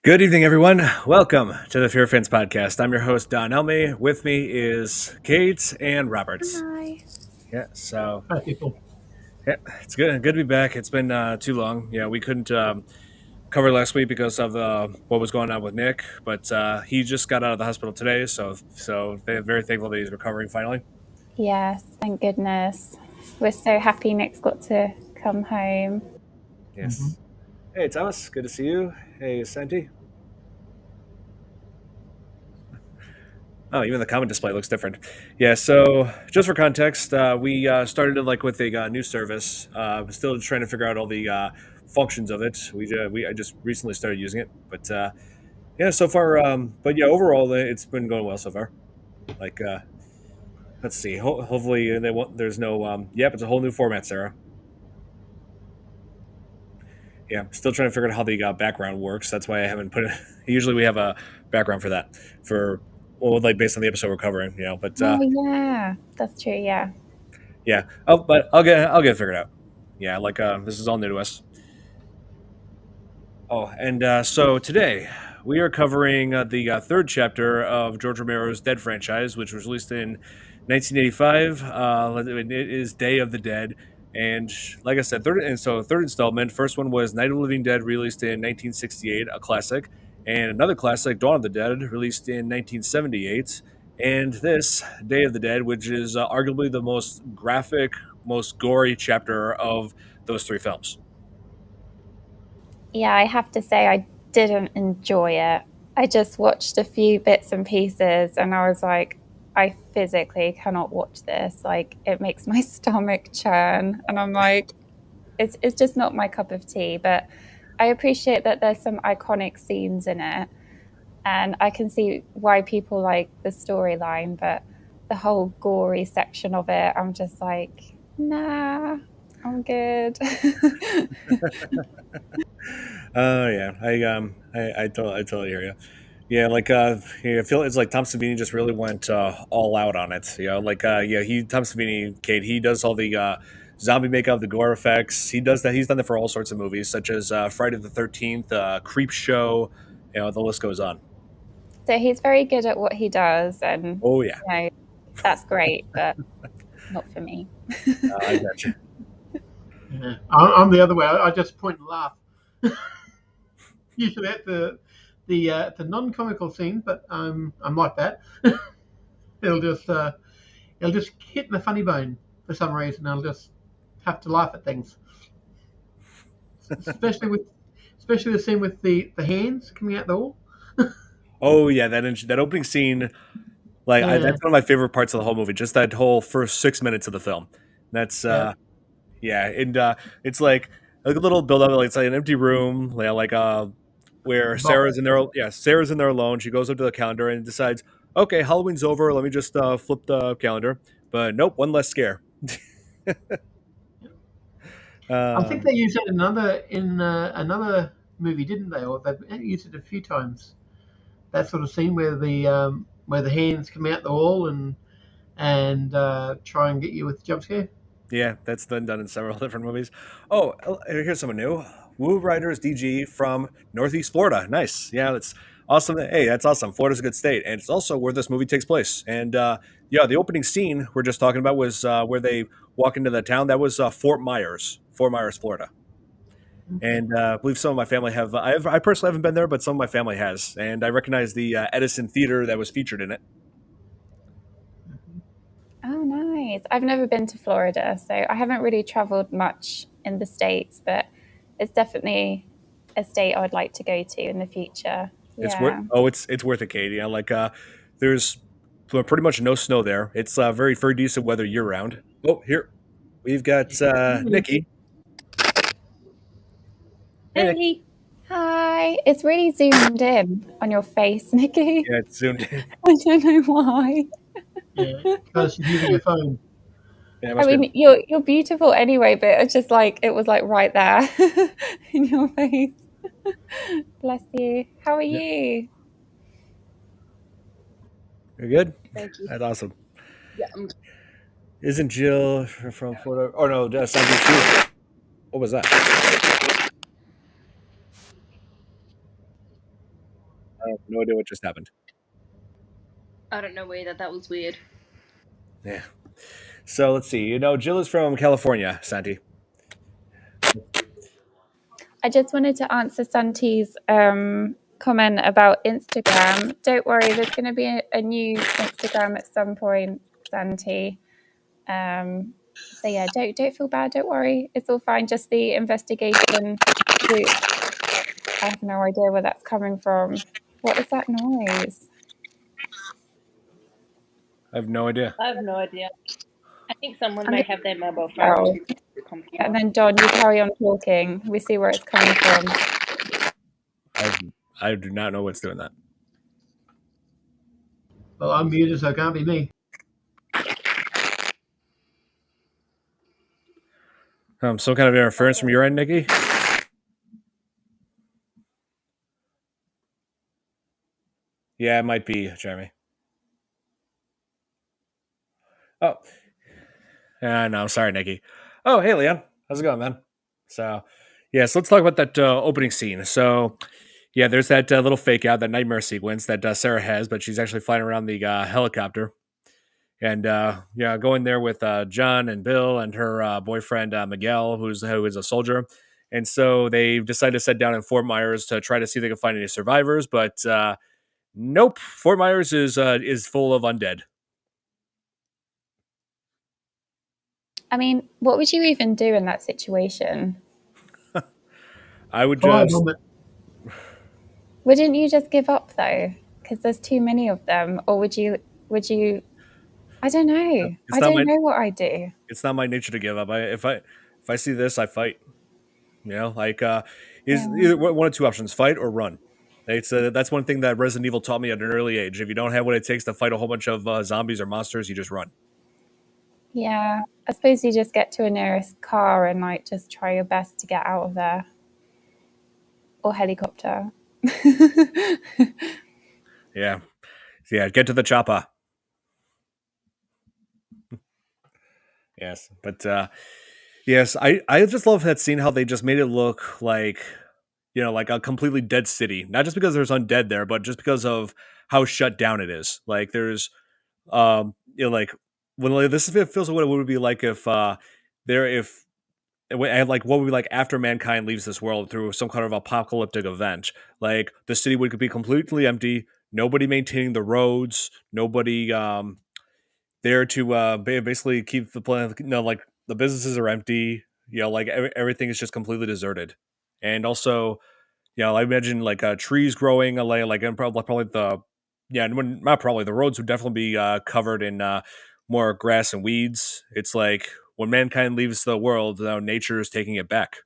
Good evening, everyone. Welcome to the FearFans podcast. I'm your host, Don Elmy. With me is Kate and Roberts. Hi. Yeah, so Hi, people. yeah, it's good to be back. It's been too long. Yeah, we couldn't cover last week because of what was going on with Nick, but he just got out of the hospital today, so they're very thankful that he's recovering finally. Yes, thank goodness. We're so happy Nick's got to come home. Yes. Hey, Thomas. Good to see you. Hey, Santi. Oh, even the comment display looks different. Yeah. So, just for context, we started it like with a new service. Still trying to figure out all the functions of it. I just recently started using it, but yeah, so far. But yeah, overall, it's been going well so far. Like, let's see. Hopefully, there's no. Yep, it's a whole new format, Sarah. Yeah, still trying to figure out how the background works. That's why I haven't put it. Usually, we have a background for that for well, like based on the episode we're covering. But Oh yeah, that's true. Yeah. yeah. Oh, but I'll get it figured out. Yeah, like this is all new to us. Oh, and so today we are covering the third chapter of George Romero's Dead franchise, which was released in 1985. It is Day of the Dead, and like I said, third installment. First one was Night of the Living Dead, released in 1968, a classic, and another classic, Dawn of the Dead, released in 1978. And this Day of the Dead, which is arguably the most graphic, most gory chapter of those three films. Yeah, I have to say I didn't enjoy it. I just watched a few bits and pieces and I was like, I physically cannot watch this. Like it makes my stomach churn and I'm like, it's just not my cup of tea. But I appreciate that there's some iconic scenes in it. And I can see why people like the storyline, but the whole gory section of it, I'm just like, nah, I'm good. Oh yeah, I totally hear you. Yeah, like yeah, I feel it's like Tom Savini just really went all out on it. Like yeah, Tom Savini, Kate, he does all the zombie makeup, the gore effects. He does that. He's done that for all sorts of movies, such as Friday the 13th, Creep Show. The list goes on. So he's very good at what he does, and Oh yeah, that's great, but not for me. I got you. Yeah. I'm the other way. I just point and laugh. Usually at the non-comical scenes, but I'm like that. it'll just uh, it'll just hit my funny bone for some reason. I'll just have to laugh at things, especially the scene with the hands coming out the wall. Oh yeah, that opening scene, like Yeah, that's one of my favorite parts of the whole movie. Just that whole first 6 minutes of the film. That's yeah. yeah, and it's like a little build up. Like it's like an empty room, yeah, like where The box. Sarah's in there. Yeah, Sarah's in there alone. She goes up to the calendar and decides, okay, Halloween's over. Let me just flip the calendar. But nope, one less scare. I think um, they used it in another movie, didn't they? Or they used it a few times. That sort of scene where the hands come out the wall and try and get you with the jump scare. yeah, that's been done in several different movies. Oh, here's someone new. Woo Riders DG from Northeast Florida. Nice. Yeah, that's awesome. Hey, that's awesome. Florida's a good state, and it's also where this movie takes place. And yeah, the opening scene we're just talking about was where they walk into the town. That was Fort Myers, Florida. Okay. And I believe some of my family have. I personally haven't been there, but some of my family has, and I recognize the Edison Theater that was featured in it. Oh, nice. I've never been to Florida, so I haven't really traveled much in the States, but it's definitely a state I would like to go to in the future. It's worth. Yeah. Oh, it's worth it, Katie. Like there's pretty much no snow there. It's very decent weather year round. Oh, here we've got Nikki. Hey, Nick. Hey. Hi. It's really zoomed in on your face, Nikki. Yeah, it's zoomed in. I don't know why. Yeah, because she's using her phone. Yeah, it I must be. mean, you're beautiful anyway, but it's just like it was like right there in your face. Bless you. How are Yeah, you? you're good. Thank you. That's awesome. Yeah, I'm Isn't Jill from Florida? Oh no, that's not too. What was that? I have no idea what just happened. I don't know either. That was weird. Yeah. So let's see. Jill is from California, Santi. I just wanted to answer Santi's comment about Instagram. Don't worry, there's going to be a new Instagram at some point, Santi. So yeah, don't feel bad. Don't worry, it's all fine. Just the investigation group. I have no idea where that's coming from. What is that noise? I have no idea. I have no idea. I think someone I'm may going have their mobile to phone tell. to the And computer. then Don, you carry on talking. We see where it's coming from. I do not know what's doing that. Well, I'm muted, so it can't be me. Some kind of interference from your end, Nikki. Yeah, it might be Jeremy. Oh, no, sorry, Nikki. Oh, hey, Leon. How's it going, man? So, yeah, so let's talk about that opening scene. So, yeah, there's that little fake out, that nightmare sequence that Sarah has, but she's actually flying around the helicopter. And yeah, going there with John and Bill and her boyfriend Miguel, who is a soldier. And so they decided to set down in Fort Myers to try to see if they can find any survivors. But nope, Fort Myers is full of undead. I mean, what would you even do in that situation? I would just. Firebomb it. Wouldn't you just give up though? Because there's too many of them, or would you? Would you? I don't know. It's I not don't my. know what I do. It's not my nature to give up. If I see this, I fight. Like is Yeah. either one of two options: fight or run. That's one thing that Resident Evil taught me at an early age. If you don't have what it takes to fight a whole bunch of zombies or monsters, you just run. Yeah. I suppose you just get to a nearest car and like just try your best to get out of there, or helicopter. Yeah, yeah. Get to the chopper. Yes, but yes, I just love that scene how they just made it look like like a completely dead city. Not just because there's undead there, but just because of how shut down it is. Like there's like when like, this feels like what it would be like if there if and like what would be like after mankind leaves this world through some kind of apocalyptic event. Like the city would be completely empty, nobody maintaining the roads, nobody there to basically keep the plan. Like the businesses are empty. Like everything is just completely deserted. And also, I imagine like trees growing, and probably the not probably the roads would definitely be covered in more grass and weeds. It's like when mankind leaves the world, nature is taking it back.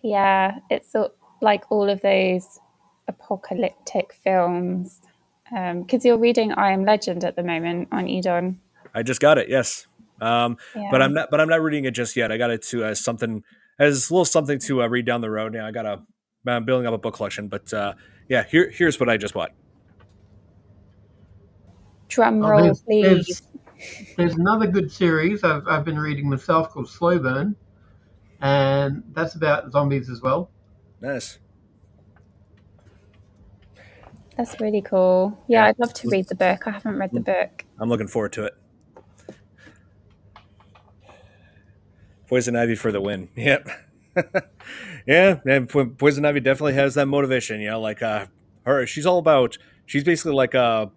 Yeah, it's like all of those apocalyptic films. Because you're reading I Am Legend at the moment, aren't you, Don? I just got it, yes, but Yeah. I'm not reading it just yet. I got it to something as a little something to read down the road. Yeah, I'm building up a book collection, but yeah, here's what I just bought. Drum Oh, roll, please. there's another good series I've been reading myself called Slow Burn, and that's about zombies as well. Nice. That's really cool. Yeah, Yeah, I'd love to read the book. I haven't read the book. I'm looking forward to it. Poison Ivy for the win. Yep. Yeah, and Poison Ivy definitely has that motivation. Like she's all about. She's basically like an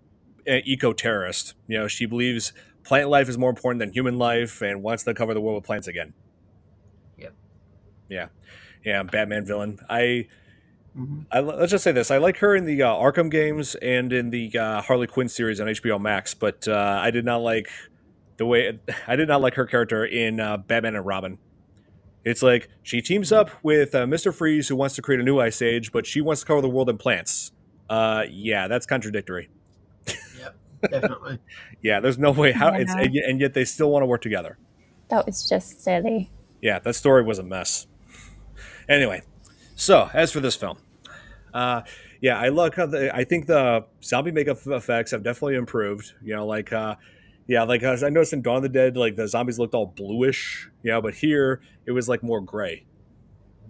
eco terrorist. She believes plant life is more important than human life, and wants to cover the world with plants again. Yep. Yeah, yeah, Batman villain. Hmm. Let's just say this: I like her in the Arkham games and in the Harley Quinn series on HBO Max, but I did not like the way I did not like her character in Batman and Robin. It's like she teams up with Mister Freeze, who wants to create a new ice age, but she wants to cover the world in plants. Yeah, that's contradictory. Yep. Definitely. Yeah, there's no way how it's Yeah, and yet they still want to work together. that was just silly. Yeah, that story was a mess. Anyway, so as for this film, Uh, yeah, I like how I think the zombie makeup effects have definitely improved. Yeah, like I noticed in Dawn of the Dead, like the zombies looked all bluish. But here it was like more gray.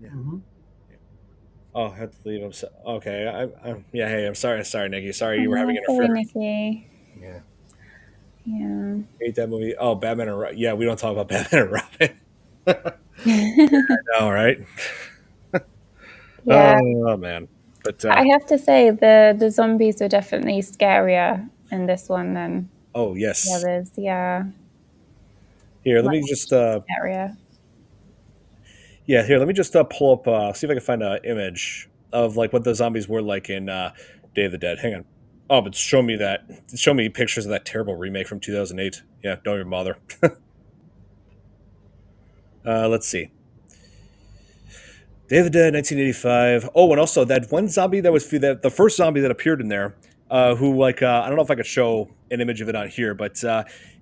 Yeah. Hmm. Oh, I have to leave. Okay. Yeah. Hey, I'm sorry. Sorry, Nikki. Sorry you were having Oh, sorry, interference. Nikki. Yeah. Yeah. Hate that movie. Oh, Batman and Robin. Yeah, we don't talk about Batman and Robin. All right. Yeah, Oh man. But I have to say the zombies were definitely scarier in this one than oh the yes. others. Yeah, Here, let much me just scarier. yeah, here, let me just pull up see if I can find an image of like what the zombies were like in Day of the Dead. Hang on. Oh, but show me pictures of that terrible remake from 2008. Yeah, don't even bother. Let's see. Day of the Dead, 1985. Oh, and also that one zombie that was that the first zombie that appeared in there, who like I don't know if I could show an image of it on here, but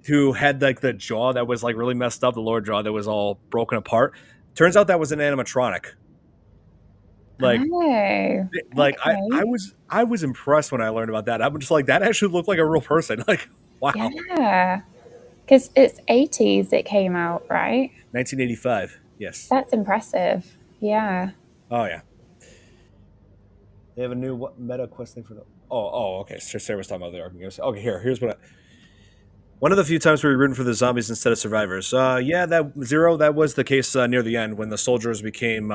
who had like the jaw that was like really messed up, the lower jaw that was all broken apart. Turns out that was an animatronic. Like Oh, like okay. I was impressed when I learned about that. I'm just like that actually looked like a real person. Like wow, Yeah, because it's 80s it came out, right? 1985. Yes. That's impressive. Yeah. Oh yeah. They have a new what, meta quest thing for the. Okay. So Sarah was talking about the argument. Okay, here's what. One of the few times we were rooting for the zombies instead of survivors. Yeah, that zero. That was the case near the end when the soldiers became,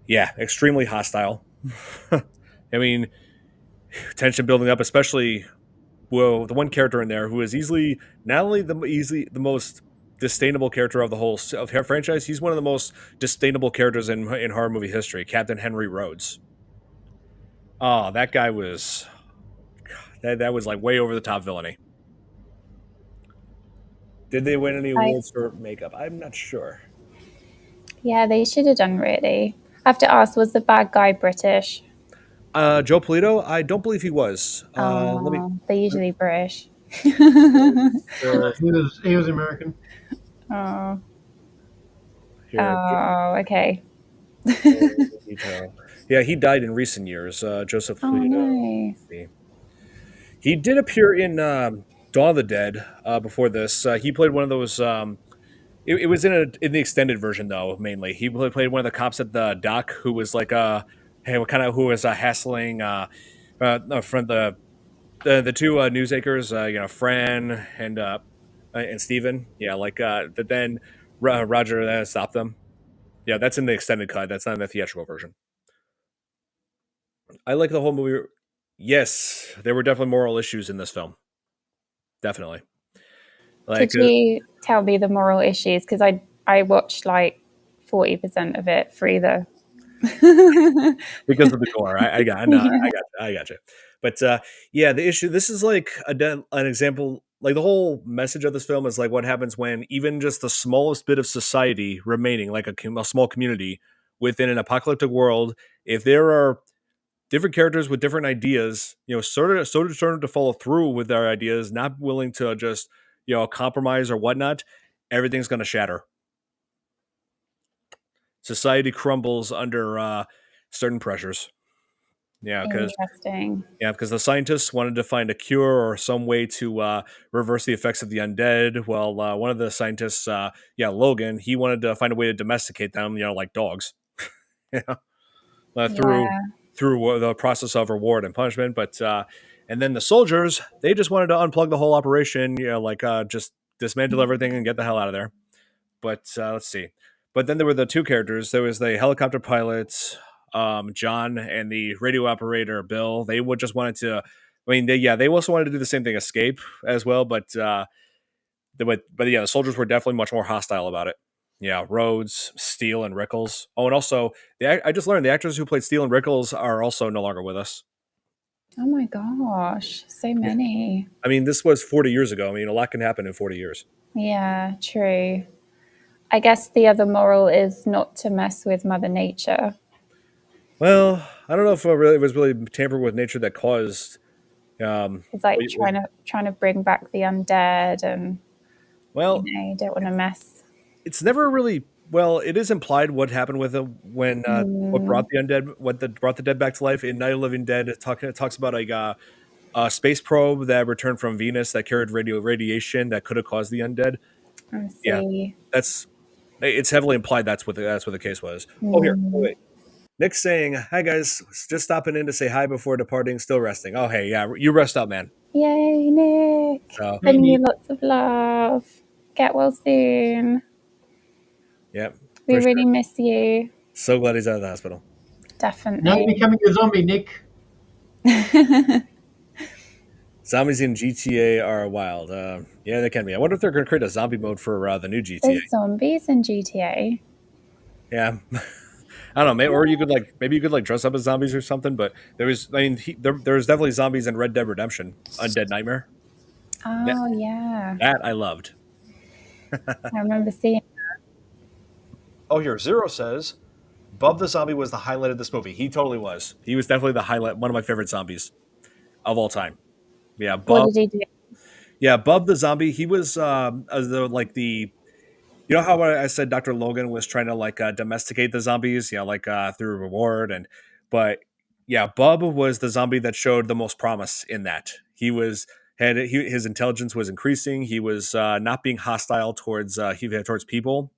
yeah, extremely hostile. I mean, tension building up, especially well, the one character in there who is easily not only the most disdainable character of the whole of her franchise. He's one of the most disdainable characters in horror movie history. Captain Henry Rhodes. Oh, that guy was that was like way over the top villainy. Did they win any I awards for makeup? I'm not sure. Yeah, they should have done really. I have to ask, was the bad guy British? Joe Polito, I don't believe he was. Let me. Oh, they're usually British. Uh, He was American. Oh, here, oh, okay. Polito. Yeah, he died in recent years. Joseph Oh Polito. no. Let's see. He did appear in Dawn of the Dead before this. He played one of those. It was in the extended version though. Mainly, he played one of the cops at the dock who was like hey, what kind of who was hassling no, from the two news anchors, Fran and Steven. Yeah, like but then Roger stopped them. Yeah, that's in the extended cut. That's not in the theatrical version. I like the whole movie. Yes, there were definitely moral issues in this film. Definitely. Could Like you tell me the moral issues? Because I watched like 40% of it through the. because of the gore. I got no, Yeah. I got you. But yeah, the issue. This is like an example. Like the whole message of this film is like what happens when even just the smallest bit of society remaining, like a small community within an apocalyptic world, if there are different characters with different ideas, so determined to follow through with their ideas, not willing to just compromise or whatnot, everything's going to shatter. Society crumbles under certain pressures. Yeah, because Interesting. yeah, because the scientists wanted to find a cure or some way to reverse the effects of the undead. Well, one of the scientists, Logan, he wanted to find a way to domesticate them, like dogs, you know, through Yeah. the process of reward and punishment. But and then the soldiers, they just wanted to unplug the whole operation, like just dismantle everything and get the hell out of there. But let's see. But then there were the two characters. There was the helicopter pilot, John, and the radio operator, Bill. They would just wanted to. I mean, they also wanted to do the same thing, escape as well. But but yeah, the soldiers were definitely much more hostile about it. Yeah, Rhodes, Steele, and Rickles. Oh, and also, I just learned the actors who played Steele and Rickles are also no longer with us. Oh my gosh, so Yeah, many. I mean, this was 40 years ago. I mean, a lot can happen in 40 years. Yeah, true. I guess the other moral is not to mess with Mother Nature. Well, I don't know if it was really tampering with nature that caused. It's like Wait, wait. trying to bring back the undead, and Well, you don't want to mess. it's never really well. It is implied what happened with them when what Mm, brought the undead, brought the dead back to life in Night of the Living Dead. It talks about a space probe that returned from Venus that carried radiation that could have caused the undead. I Yeah, see. that's it's heavily implied that's what the case was. Oh, here, Mm, wait. Nick's saying, "Hi guys, just stopping in to say hi before departing. Still resting. Oh hey, yeah, you rest up, man. Yay, Nick. So Hey, Sending you Nick. lots of love. Get well soon. yeah, We for really sure. miss you. So glad he's out of the hospital. Now you're Definitely. becoming a zombie, Nick. Zombies in GTA are wild. Yeah, they can be. I wonder if they're going to create a zombie mode for the new GTA. There's zombies in GTA. Yeah, I don't know, maybe, or you could like maybe you could like dress up as zombies or something. But there was, I mean, there was definitely zombies in Red Dead Redemption, Undead Nightmare. Yeah, Oh, yeah. that I loved. I remember seeing. Oh, here Zero says Bub the zombie was the highlight of this movie. He totally was. He was definitely the highlight. One of my favorite zombies of all time. Yeah, What Bub. did he do? Yeah, Bub the zombie. He was the. You know how I said Dr. Logan was trying to like domesticate the zombies, like through reward but yeah, Bub was the zombie that showed the most promise in that. He was his intelligence was increasing. He was not being hostile towards people.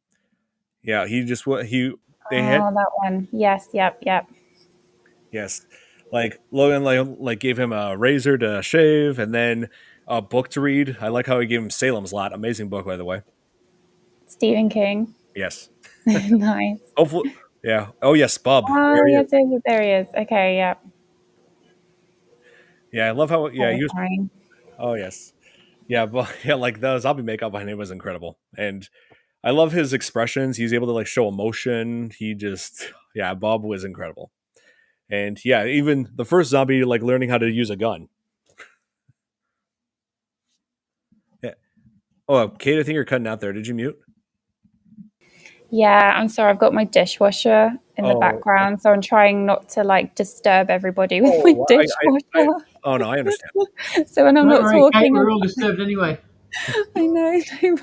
Yeah, he just he they had Oh, that one. Yes, yep, yep. yes, like Logan like gave him a razor to shave and then a book to read. I like how he gave him Salem's Lot, amazing book by the way. Stephen King. Yes, Nice. hopefully, yeah. Oh yes, Bub, Oh, there he is. yes, there he is. Okay, yep. Yeah, I love how he was. Terrifying. Oh yes, yeah, but yeah, like the zombie makeup on him was incredible, and I love his expressions. He's able to like show emotion. He just yeah, Bob was incredible, and yeah, even the first zombie like learning how to use a gun. Yeah. Oh, Kate, I think you're cutting out there. Did you mute? Yeah, I'm sorry. I've got my dishwasher in the Oh, background, so I'm trying not to like disturb everybody with my oh, I dishwasher. oh no, I understand. So when I'm Don't not worry, Kate. talking, We're all disturbed anyway. I know,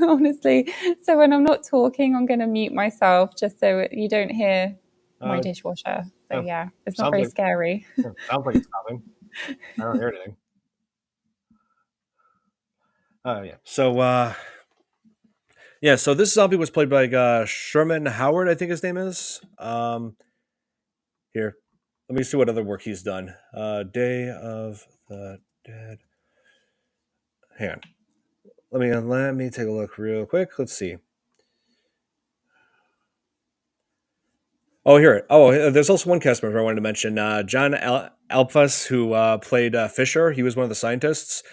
honestly. So when I'm not talking, I'm going to mute myself just so you don't hear my Uh, dishwasher. So oh, yeah, it's not sounds very like scary. sounds like it's stopping. I don't hear anything. Oh yeah. So this zombie was played by Sherman Howard, I think his name is. Here, let me see what other work he's done. Day of the Dead. Hang on. Let me take a look real quick. Let's see. Oh, here. Oh, there's also one cast member I wanted to mention. John Alphas, who played Fisher. He was one of the scientists.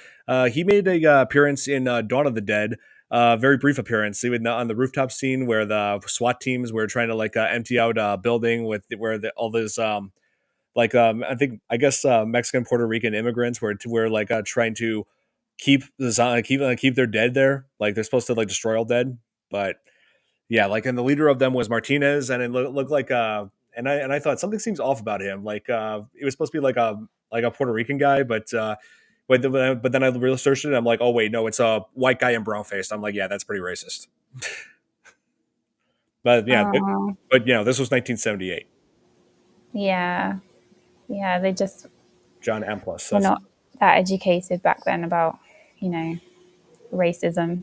He made a appearance in Dawn of the Dead. Very brief appearance. Even on the rooftop scene where the SWAT teams were trying to like empty out a building with where all this I guess Mexican Puerto Rican immigrants were like trying to keep their dead there. Like they're supposed to like destroy all dead, but yeah, like and the leader of them was Martinez, and it looked like and I thought something seems off about him. Like it was supposed to be like a Puerto Rican guy, but then I researched it. And I'm like, oh wait, no, it's a white guy in brown face. I'm like, yeah, that's pretty racist. But yeah, Oh, this was 1978. yeah. Yeah, they just John M. Plus. were not that educated back then about, you know, racism.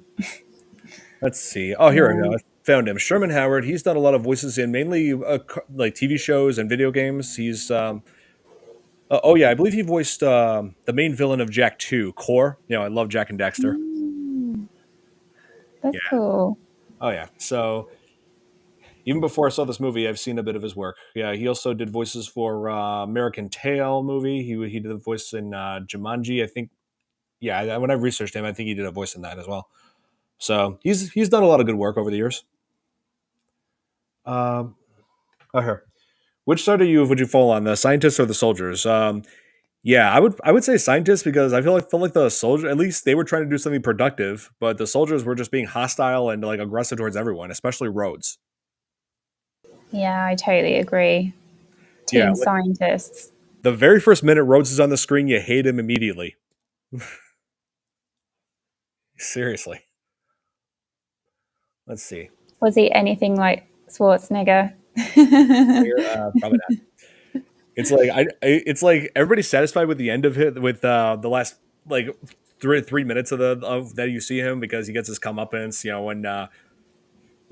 Let's see. Oh, here I Yeah. go. I found him. Sherman Howard. He's done a lot of voices in mainly like TV shows and video games. He's oh yeah, I believe he voiced the main villain of Jack 2, Core. I love Jack and Dexter. Mm, Yeah. that's cool. Oh yeah. So even before I saw this movie, I've seen a bit of his work. Yeah, he also did voices for American Tail movie. He did the voice in Jumanji. I think. Yeah, when I researched him, I think he did a voice in that as well. So he's done a lot of good work over the years. Um, oh here. Which side of you would you fall on, the scientists or the soldiers? Yeah, I would say scientists because I felt like the soldier at least they were trying to do something productive, but the soldiers were just being hostile and like aggressive towards everyone, especially Rhodes. Yeah, I totally agree. Yeah, Team like scientists. the very first minute Rhodes is on the screen, you hate him immediately. Seriously. Let's see. Was he anything like Schwarzenegger? Probably not. It's like it's like everybody's satisfied with the end of it with the last like 3 minutes of that you see him because he gets his comeuppance,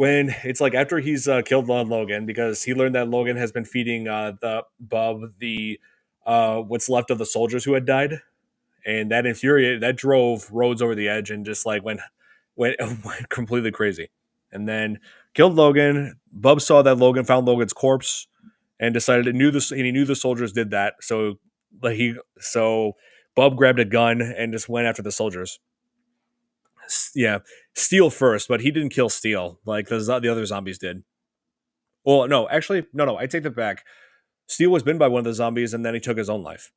when it's like after he's killed Logan because he learned that Logan has been feeding the Bub the what's left of the soldiers who had died, and that drove Rhodes over the edge and just like went went completely crazy, and then killed Logan. Bub saw that Logan found Logan's corpse and decided he knew the soldiers did that, so like so Bub grabbed a gun and just went after the soldiers. Yeah, Steel first, but he didn't kill Steel like the other zombies did. Well, no, actually, no, I take that back. Steel was bitten by one of the zombies, and then he took his own life.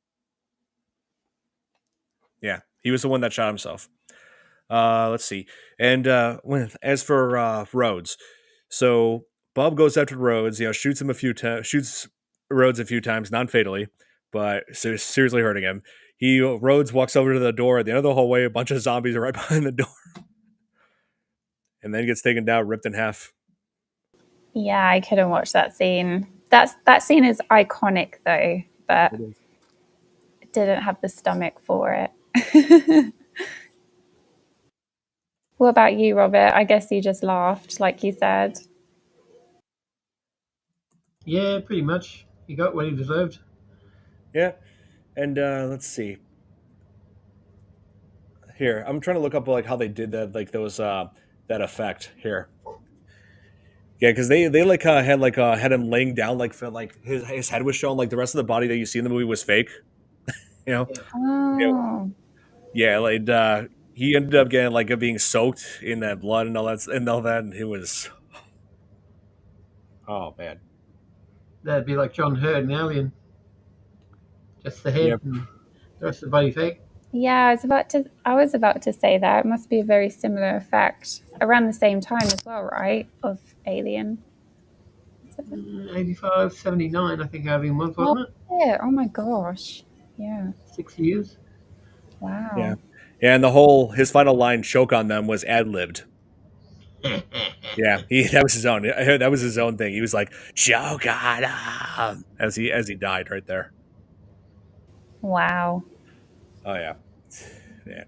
Yeah, he was the one that shot himself. Let's see. And as for Rhodes, so Bob goes after Rhodes. Shoots him shoots Rhodes a few times, non fatally, but seriously hurting him. Rhodes walks over to the door at the end of the hallway. A bunch of zombies are right behind the door, and then gets taken down, ripped in half. Yeah, I couldn't watch that scene. That scene is iconic though, but didn't have the stomach for it. What about you, Robert? I guess you just laughed, like you said. Yeah, pretty much. He got what he deserved. Yeah, and let's see. Here, I'm trying to look up like how they did that, like those that effect here. Yeah, because they like had him laying down like his head was shown, like the rest of the body that you see in the movie was fake. You know, Yeah. yeah, Oh, yeah, like he ended up getting like being soaked in that blood and all that, and it was oh man, That'd be like John Hurt in Alien. Just the yeah, head and the rest of the body fake. yeah. I was about to say that it must be a very similar effect around the same time as well, right? Of Alien. 85, 79, I think Alien was, Oh, wasn't it? yeah. Oh my gosh. Yeah. 6 years. yeah, Wow. yeah, and the whole his final line choke on them was ad libbed. Yeah, that was his own. That was his own thing. He was like choke on 'em," as he died right there. Wow. Oh yeah, yeah.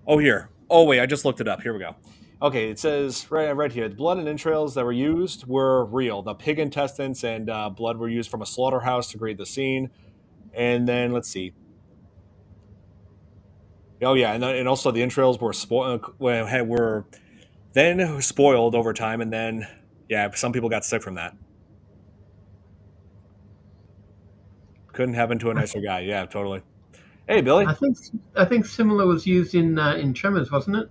Oh, here. Oh, wait, I just looked it up. Here we go. Okay, it says right here the blood and entrails that were used were real. The pig intestines and blood were used from a slaughterhouse to create the scene. And then let's see. Oh yeah, and also the entrails were were then spoiled over time, and then yeah, some people got sick from that. Couldn't happen to a nicer guy. Yeah, totally. Hey, Billy. I think I think similar was used in Tremors, wasn't it?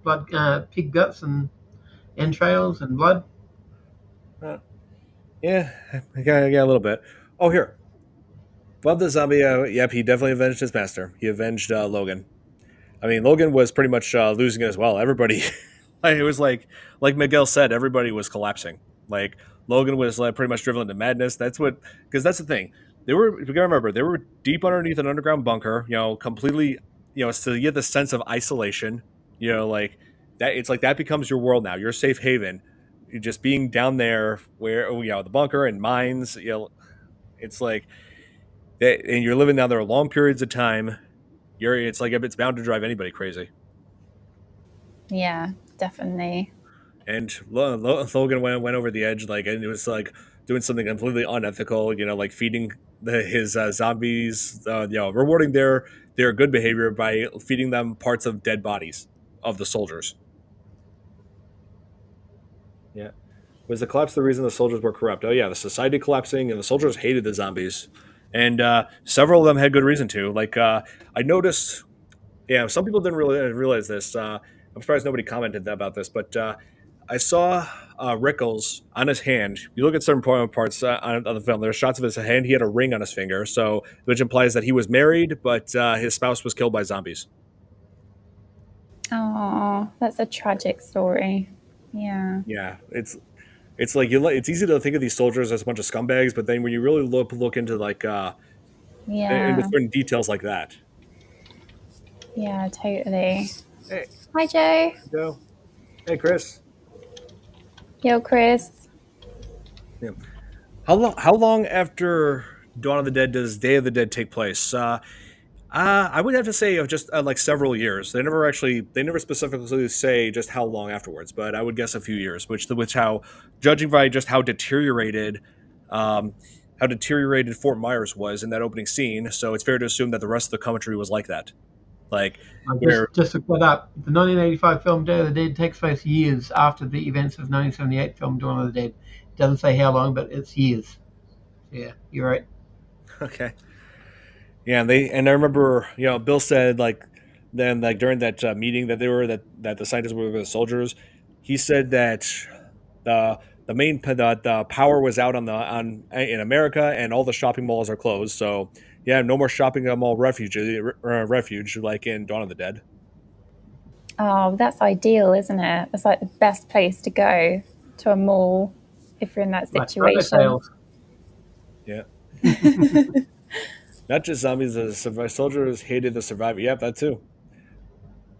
Blood, pig guts and entrails and blood. Uh, yeah, I got a little bit. Oh, here. Bob the Zombie. Yep, he definitely avenged his master. He avenged Logan. I mean, Logan was pretty much losing it as well. Everybody, it was like Miguel said, everybody was collapsing. Like Logan was like pretty much driven into madness. Because that's the thing. You gotta remember, they were deep underneath an underground bunker. Completely. So you get the sense of isolation. Like that. It's like that becomes your world now. Your safe haven. You're just being down there where the bunker and mines. It's like that, and you're living down there long periods of time. It's like it's bound to drive anybody crazy. Yeah, definitely. And Logan went over the edge, like, and it was like doing something completely unethical. Like feeding his zombies, rewarding their good behavior by feeding them parts of dead bodies of the soldiers. Yeah, was the collapse the reason the soldiers were corrupt? Oh yeah, the society collapsing, and the soldiers hated the zombies, and several of them had good reason to. Like I noticed, yeah, some people didn't really realize this. I'm surprised nobody commented about this, but I saw Rickles on his hand. You look at certain parts on the film. There are shots of his hand. He had a ring on his finger, so which implies that he was married, but his spouse was killed by zombies. Oh, that's a tragic story. Yeah. Yeah, it's like it's easy to think of these soldiers as a bunch of scumbags, but then when you really look into like into Yeah. certain details like that. Yeah, totally. Hey, Hi, Joe. Joe. Hey, Chris. Yo, Chris. Yeah. How long after Dawn of the Dead does Day of the Dead take place? I would have to say of just like several years. They never specifically say just how long afterwards, but I would guess a few years. Which how judging by just um, how deteriorated Fort Myers was in that opening scene. So it's fair to assume that the rest of the country was like that. Like I where just looked that up. The 1985 film Day of the Dead takes place years after the events of 1978 film Dawn of the Dead. It doesn't say how long, but it's years. Yeah, you're right. okay, yeah, and I remember Bill said like then like during that meeting that the scientists were with the soldiers, he said that the power was out on in America and all the shopping malls are closed. So yeah, no more shopping at mall refuge like in Dawn of the Dead. Oh, that's ideal, isn't it? It's like the best place to go, to a mall, if you're in that Like situation. tails. Yeah, not just zombies. The soldiers hated the survivor. Yep, that too.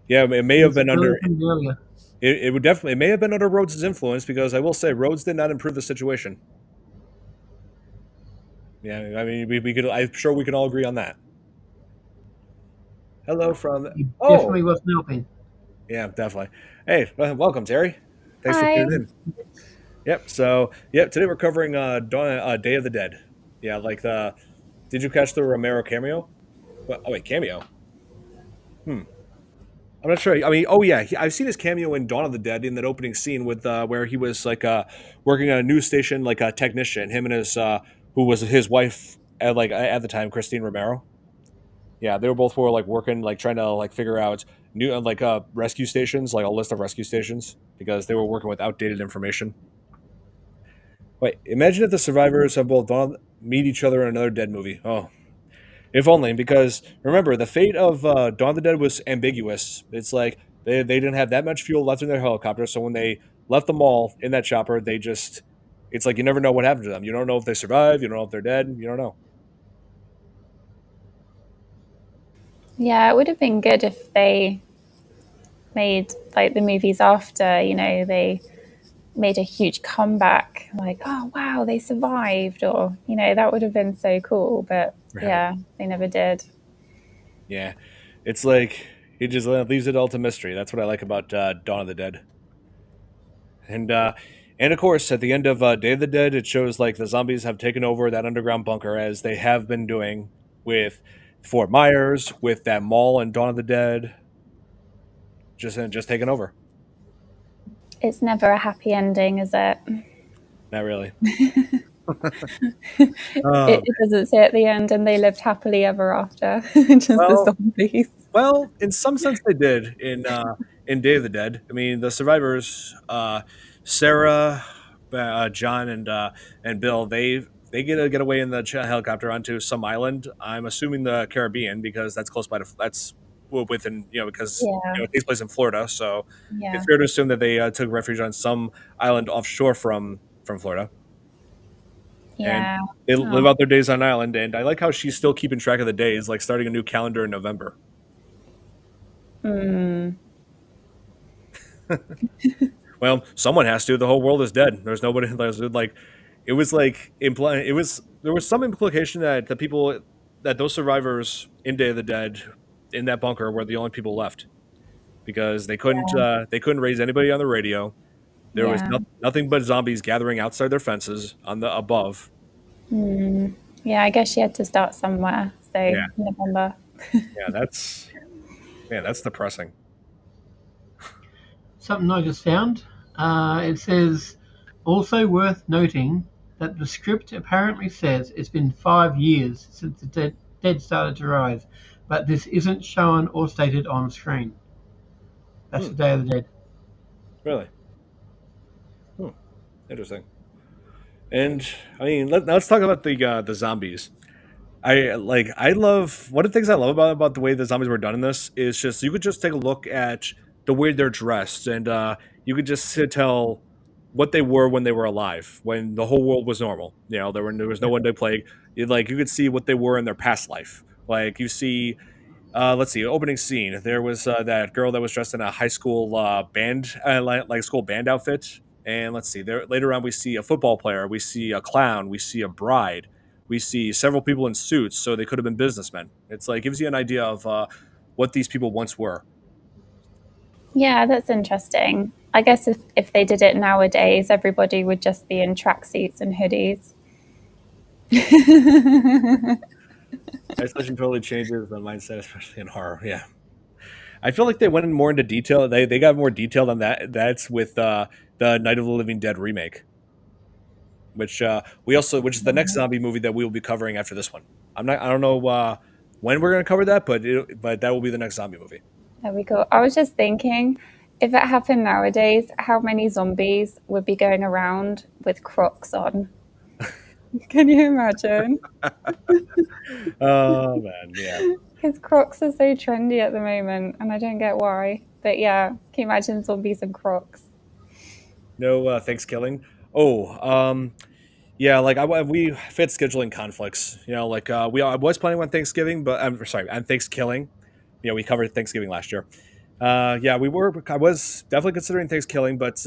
Yeah, it may have It's been under earlier. it would definitely it may have been under Rhodes' influence because I will say Rhodes did not improve the situation. Yeah, I mean we could I'm sure we can all agree on that. Hello from He oh definitely wasn't helping. yeah, definitely. Hey, welcome Terry. Thanks for Hi. tuning in. Yep. So, yep. Today we're covering Day of the Dead. Yeah, like the. Did you catch the Romero cameo? Oh wait, cameo. Hmm. I'm not sure. I mean, oh yeah, I've seen his cameo in Dawn of the Dead in that opening scene with where he was like working at a news station like a technician. Him and his who was his wife at the time, Christine Romero. Yeah, they were both were like working like trying to like figure out new rescue stations, like a list of rescue stations because they were working with outdated information. Wait, imagine if the survivors of both Dawn meet each other in another Dead movie. Oh, if only, because remember, the fate of Dawn of the Dead was ambiguous. It's like they didn't have that much fuel left in their helicopter, so when they left the mall in that chopper, they just. It's like you never know what happened to them. You don't know if they survived. You don't know if they're dead. You don't know. Yeah, it would have been good if they made like the movies after, they made a huge comeback, like, oh wow, they survived, or that would have been so cool. But Right. yeah, they never did. Yeah. It's like it just leaves it all to mystery. That's what I like about Dawn of the Dead. And and of course, at the end of Day of the Dead, it shows like the zombies have taken over that underground bunker as they have been doing with Fort Myers, with that mall and Dawn of the Dead, just taking over. It's never a happy ending, is it? Not really. It doesn't say at the end, and they lived happily ever after. Just the Well, zombies. well, in some sense, they did in Day of the Dead. I mean, the survivors, Sarah, John, and Bill, they get away in the helicopter onto some island. I'm assuming the Caribbean because that's close by to that's within because Yeah, it takes place in Florida, so it's yeah, fair to assume that they took refuge on some island offshore from Florida, and yeah. they live Oh. out their days on island. And I like how she's still keeping track of the days, like starting a new calendar in November. Mm. Well, someone has to. The whole world is dead. There's nobody. There's like, it was like implying. It was there was some implication that the people that those survivors in Day of the Dead in that bunker were the only people left because they couldn't raise anybody on the radio. There was Yeah. nothing but zombies gathering outside their fences on the above. Mm. Yeah, I guess she had to start somewhere. So Yeah, November. yeah, that's man, that's depressing. Something I just found. It says, also worth noting that the script apparently says it's been 5 years since the dead started to rise, but this isn't shown or stated on screen. That's Hmm, the Day of the Dead. really? Hmm, interesting. And I mean, now let's talk about the zombies. I love one of the things I love about the way the zombies were done in this is just you could just take a look at the way they're dressed and you could just tell what they were when they were alive when the whole world was normal. There was no Yeah. one day plague. You could see what they were in their past life. Like you see let's see, opening scene. There was that girl that was dressed in a high school band, like school band outfit. And let's see, there later on we see a football player, we see a clown, we see a bride. we see several people in suits, so they could have been businessmen. It's like gives you an idea of what these people once were. Yeah, that's interesting. I guess if they did it nowadays, everybody would just be in tracksuits and hoodies. Isolation totally changes the mindset, especially in horror. Yeah, I feel like they went in more into detail. They got more detailed on that. That's with the Night of the Living Dead remake, which is the next zombie movie that we will be covering after this one. I don't know when we're going to cover that, but that will be the next zombie movie. There we go. I was just thinking, if it happened nowadays, how many zombies would be going around with Crocs on? Can you imagine? Oh man, yeah. Because Crocs are so trendy at the moment, and I don't get why. But yeah, can you imagine zombies and Crocs? No Thanksgiving. Oh, yeah. Like we fit scheduling conflicts. You know, like I was planning on Thanksgiving, but I'm sorry, on Thanksgiving. You know, we covered Thanksgiving last year. Yeah, we were. I was definitely considering Thanksgiving, but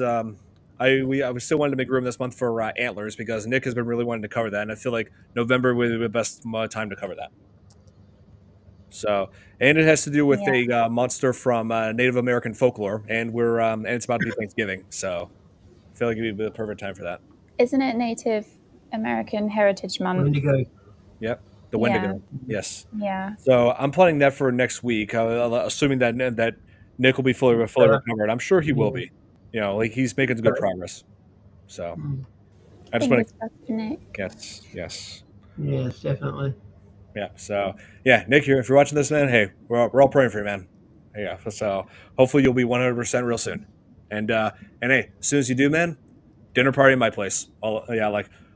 I was still wanted to make room this month for antlers because Nick has been really wanting to cover that, and I feel like November would be the best time to cover that. So, and it has to do with Yeah. a monster from Native American folklore, and and it's about to be Thanksgiving, so I feel like it'd be the perfect time for that. Isn't it Native American Heritage Month? Wendigo. Yep, the Yeah. Wendigo. Yes. Yeah. So I'm planning that for next week, assuming that Nick will be fully recovered. I'm sure he will Yeah. be. You know, like he's making good progress. So Mm. I just want Fingers to crossed for Nick. yes. Yes, definitely. Yeah. So yeah, Nick, if you're watching this, man, hey, we're all praying for you, man. Yeah. So hopefully you'll be 100% real soon. And hey, as soon as you do, man, dinner party at my place. All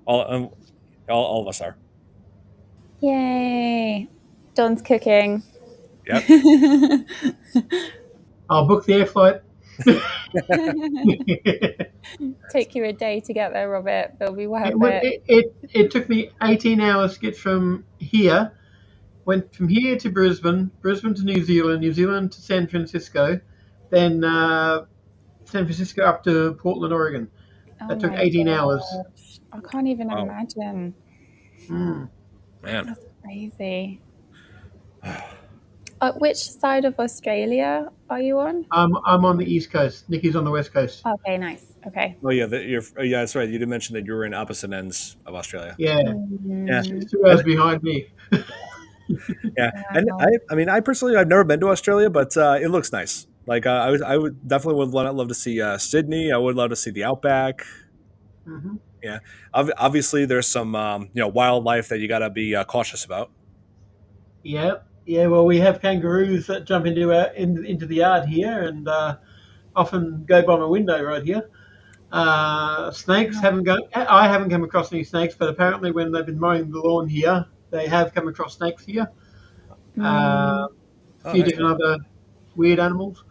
all of us are. Yay. Don's cooking. Yep. I'll book the air flight. Take you a day to get there, Robert. It'll be worth It took me 18 hours to get from here. Went from here to Brisbane, Brisbane to New Zealand, New Zealand to San Francisco, then San Francisco up to Portland, Oregon. Oh That took my 18 hours. gosh. I can't even Wow. imagine. Mm. Man. That's crazy. Which side of Australia are you on? I'm on the East Coast. Nikki's on the West Coast. Okay, nice. Okay. Oh yeah, yeah, that's right. You did mention that you were in opposite ends of Australia. Yeah, Yeah, she's Mm, 2 hours behind me. yeah. And wow. I mean, I personally, I've never been to Australia, but it looks nice. Like I would definitely would love to see Sydney. I would love to see the outback. Hmm. Yeah, obviously there's some wildlife that you got to be cautious about. Yeah, yeah. Well, we have kangaroos that jump into the yard here, and often go by my window right here. Snakes haven't gone. I haven't come across any snakes, but apparently when they've been mowing the lawn here, they have come across snakes here. A Mm. Oh, few nice. different other weird animals.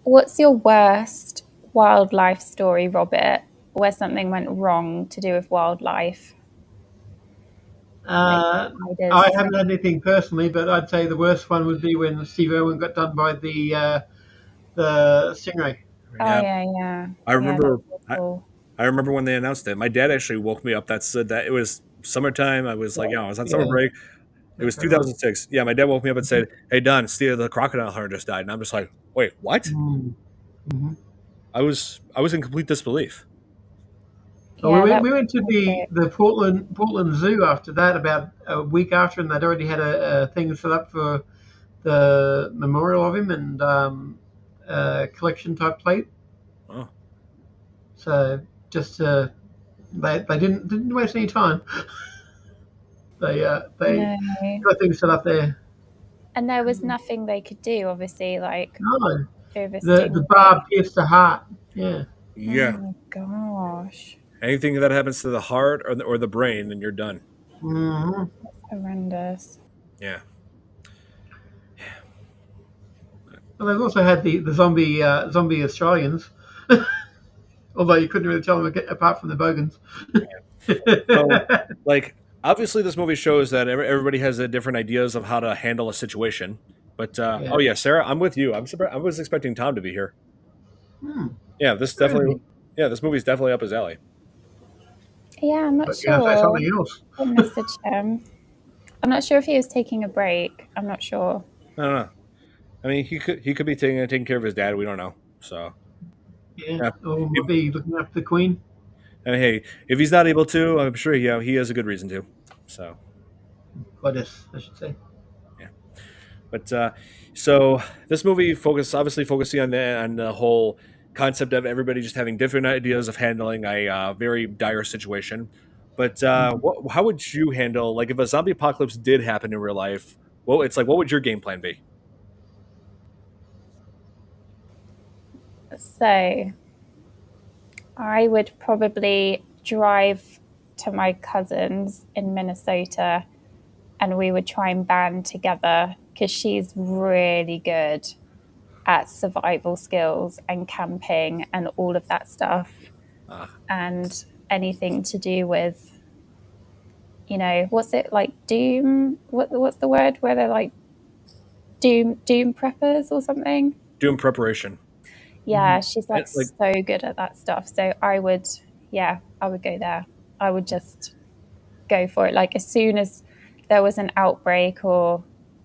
What's your worst wildlife story, Robert, where something went wrong to do with wildlife? Like Uh, I spiders. haven't had anything personally, but I'd say the worst one would be when Steve Irwin got done by the stingray. Oh Yeah, yeah. I Yeah, that remember. was awful. I remember when they announced it. My dad actually woke me up. That said that it was summertime. I was like, I was on summer Yeah, break. It that's was right on. 2006. Yeah, my dad woke me up and said, "Hey, Don, Steve, the crocodile hunter just died." And I'm just like, "Wait, what?" Mm-hmm. I was in complete disbelief. Well, we Yeah, went that we was went to horrific. the Portland Zoo after that about a week after, and they'd already had a thing set up for the memorial of him and collection type plate. Oh, So just they didn't waste any time. They No. got things set up there. And there was nothing they could do, obviously, like No, over the barb stingray. pierced the heart. Yeah. Oh yeah. my gosh. Anything that happens to the heart or the brain, then you're done. Hmm. Horrendous. Yeah. Well, they've also had the zombie Australians, although you couldn't really tell them apart from the bogans. So, like, obviously, this movie shows that everybody has different ideas of how to handle a situation. But Yeah. oh yeah, Sarah, I'm with you. I'm surprised. I was expecting Tom to be here. Hmm. Yeah, this definitely. Crazy. Yeah, this movie's definitely up his alley. Yeah, I'm not But you know, say sure. something else. I messaged him. I'm not sure if he was taking a break. I'm not sure. I don't know. I mean, he could be taking care of his dad. We don't know. So Yeah, yeah. or If, might be looking after the Queen. I mean, hey, if he's not able to, I'm sure he has a good reason to. So Goddess, I should say. yeah. But so this movie obviously focusing on the whole concept of everybody just having different ideas of handling a very dire situation. But Mhm. how would you handle, like, if a zombie apocalypse did happen in real life? Well, it's like, what would your game plan be? So I would probably drive to my cousin's in Minnesota and we would try and band together because she's really good at survival skills and camping and all of that stuff Ah, and anything to do with, what's it like, doom, what's the word where they're like doom preppers or something. doing preparation. Yeah, she's like Like, so good at that stuff. So I would go there. I would just go for it. Like as soon as there was an outbreak or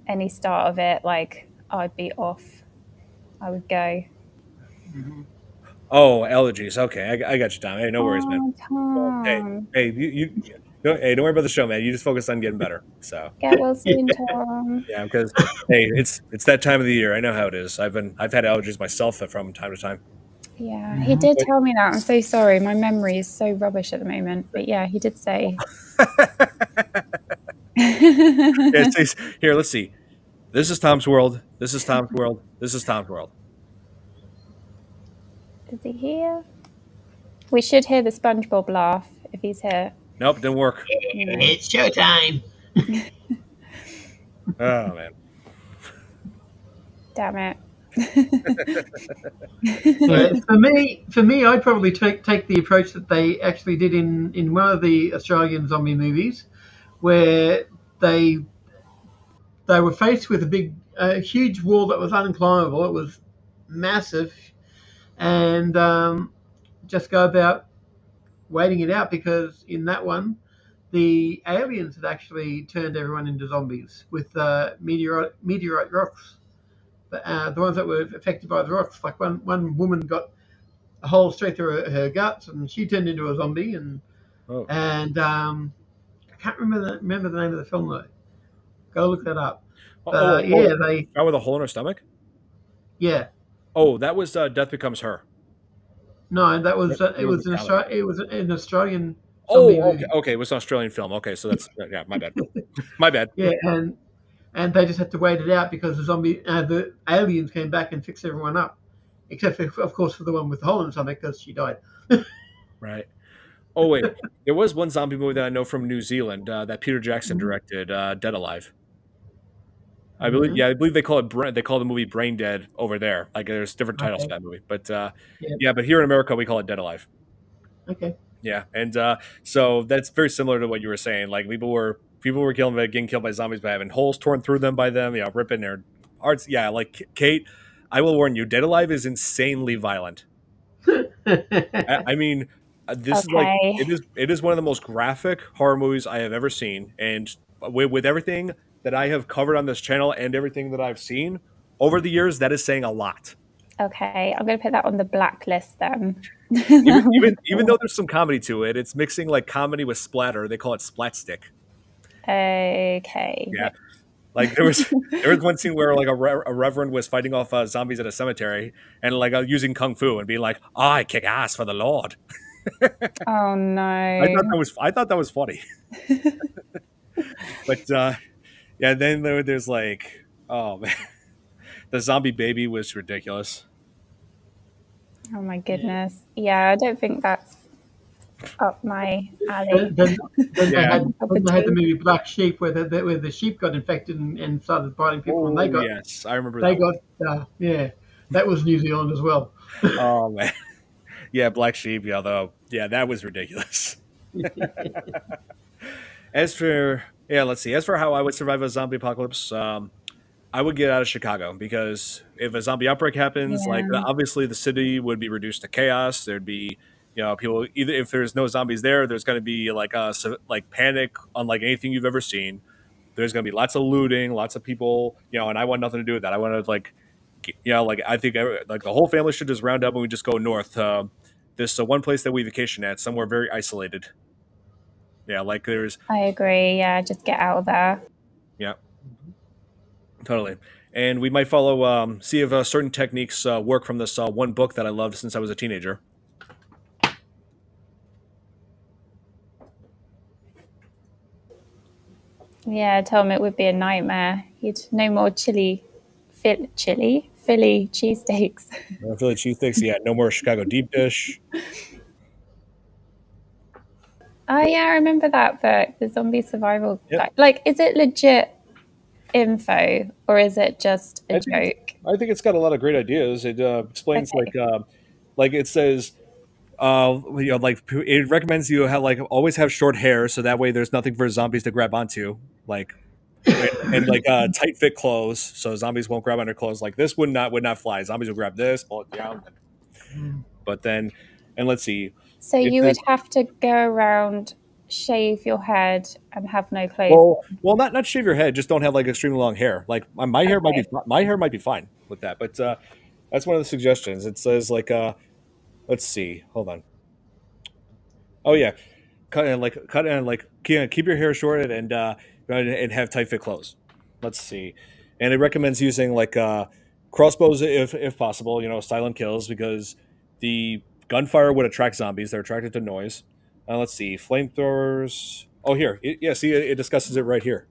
any start of it, like I'd be off. I would go. Mhm. oh, allergies. Okay, I got you, Tom. Hey, no worries, man. Oh, Well, hey, Tom. hey, hey, don't worry about the show, man. You just focus on getting better. So Get well Yeah. soon, Tom. yeah, because hey, it's that time of the year. I know how it is. I've had allergies myself from time to time. Yeah, he Mhm. did tell me that. I'm so sorry. My memory is so rubbish at the moment. But yeah, he did say. Yeah, here, let's see. This is Tom's world. This is Tom's world. This is Tom's world. Is he here? We should hear the SpongeBob laugh if he's here. Nope, didn't work. No. It's showtime. Oh man. Damn it. For me, I'd probably take the approach that they actually did in one of the Australian zombie movies, where they they were faced with a huge wall that was unclimbable. It was massive, and just go about waiting it out because in that one, the aliens had actually turned everyone into zombies with meteorite rocks. The ones that were affected by the rocks, like one woman got a hole straight through her guts, and she turned into a zombie. And Oh, and I can't remember the name of the film though. Go look that up. oh, But oh, yeah, oh, they guy with a hole in her stomach. yeah. Oh, that was Death Becomes Her. No, that That was was the Gallagher. It was an Australian zombie Oh, okay, movie. okay. It was an Australian film. Okay, so that's yeah, my bad. My bad. Yeah, and they just had to wait it out because the aliens came back and fixed everyone up, except for, of course, for the one with the hole in the stomach because she died. Right. Oh wait, there was one zombie movie that I know from New Zealand that Peter Jackson Mhm. directed, Dead Alive. I believe, Yeah. yeah, I believe they call the movie Brain Dead over there. Like there's different titles for Okay. that movie, but Yeah. yeah, but here in America we call it Dead Alive. Okay. Yeah, and so that's very similar to what you were saying. Like people were getting killed by zombies by having holes torn through them by them, ripping their hearts. Yeah, like Kate, I will warn you, Dead Alive is insanely violent. I mean, this is like Okay. it is one of the most graphic horror movies I have ever seen, and with everything that I have covered on this channel and everything that I've seen over the years, that is saying a lot. Okay. I'm going to put that on the blacklist then. Even though there's some comedy to it, it's mixing like comedy with splatter. They call it splatstick. Yeah, Okay. like there was one scene where like a reverend was fighting off zombies at a cemetery and like using kung fu and being like, "I kick ass for the Lord." Oh no. I thought that was funny, but yeah. Then there's like, oh man, the zombie baby was ridiculous. Oh my Yeah. goodness. Yeah, I don't think that's up my alley. Then, then, then they Yeah. had Cup then of they had the tea. movie Black Sheep where the sheep got infected and started biting people, and Oh yes, I remember they that one. got yeah, that was New Zealand as well. Oh man, yeah, Black Sheep. Yeah, though, yeah, that was ridiculous. As for yeah, let's see. As for how I would survive a zombie apocalypse, I would get out of Chicago because if a zombie outbreak happens, like Yeah. obviously the city would be reduced to chaos. There'd be You know, people either if there's no zombies there, there's going to be like like panic unlike anything you've ever seen. There's going to be lots of looting, lots of people, you know, and I want nothing to do with that. I want to like, you know, like I think like the whole family should just round up and we just go north. This one place that we vacation at, somewhere very isolated. Yeah, like there's I agree. Yeah, just get out of there. yeah, totally. And we might follow, see if certain techniques work from this one book that I loved since I was a teenager. Yeah, Tom, it would be a nightmare. You'd no more Philly cheesesteaks. Philly cheesesteaks, yeah, no more Chicago deep dish. Oh yeah, I remember that book, the zombie survival Yep. guide. Like, is it legit info or is it just a I think joke? I think it's got a lot of great ideas. It explains Okay. like it says you know, like it recommends you have like always have short hair so that way there's nothing for zombies to grab onto. Like and like tight fit clothes so zombies won't grab on their clothes. Like this would not fly. Zombies will grab this, pull it down. But then, and let's see, So it you says would have to go around, shave your head, and have no clothes. well, not shave your head. Just don't have like extremely long hair. Like Okay. my hair might be fine with that. But that's one of the suggestions. It says like let's see, hold on. Oh yeah, cut and like keep your hair short and have tight fit clothes. Let's see, and it recommends using like crossbows if possible. You know, silent kills because the gunfire would attract zombies. They're attracted to noise. Let's see, flamethrowers. Oh here, yeah. See, it discusses it right here.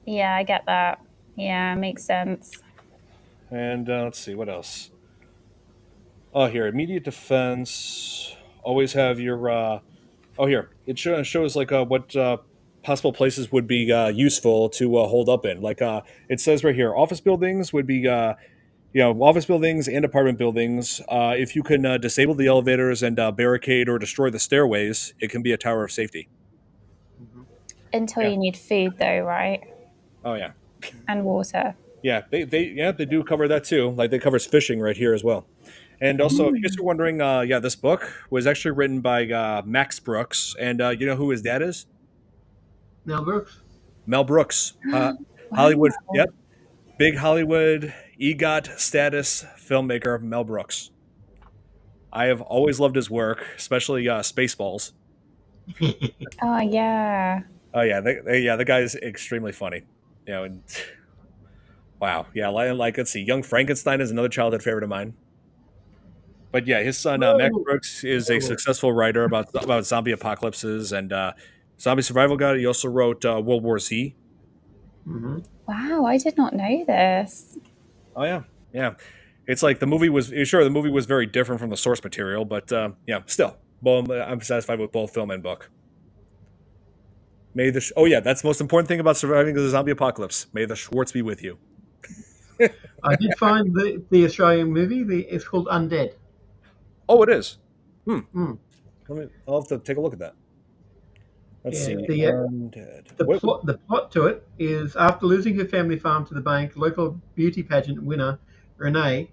Yeah, I get that. Yeah, makes sense. And let's see what else. Oh here, immediate defense. Always have your oh, here it shows like what possible places would be useful to hold up in. Like it says right here, office buildings would be you know office buildings and apartment buildings. If you can disable the elevators and barricade or destroy the stairways, it can be a tower of safety. Until Yeah. you need food, though, right? Oh yeah. And water. Yeah. They do cover that too. Like they covers fishing right here as well. And also, if you guys Mm. are wondering, yeah, this book was actually written by Max Brooks, and you know who his dad is? Now, Brooks. Mel Brooks, Hollywood. Wow. Yep, big Hollywood EGOT status filmmaker Mel Brooks. I have always loved his work, especially Spaceballs. Oh, yeah. Oh yeah, yeah, the guy is extremely funny. You know, and wow, yeah, like let's see, Young Frankenstein is another childhood favorite of mine. But yeah, his son Max Whoa. Brooks is a Whoa. successful writer about zombie apocalypses and zombie survival guide. He also wrote World War Z. Mhm. Wow, I did not know this. Oh yeah, yeah. It's like the movie was sure the movie was very different from the source material, but yeah, still, well, I'm satisfied with both film and book. May the oh yeah, that's the most important thing about surviving the zombie apocalypse. May the Schwartz be with you. I did find the Australian movie. It's called Undead. Oh, it is. Hmm. Mm. I'll have to take a look at that. Let's Yeah. see. Undead. The Wait, plot to it is after losing her family farm to the bank, local beauty pageant winner Renee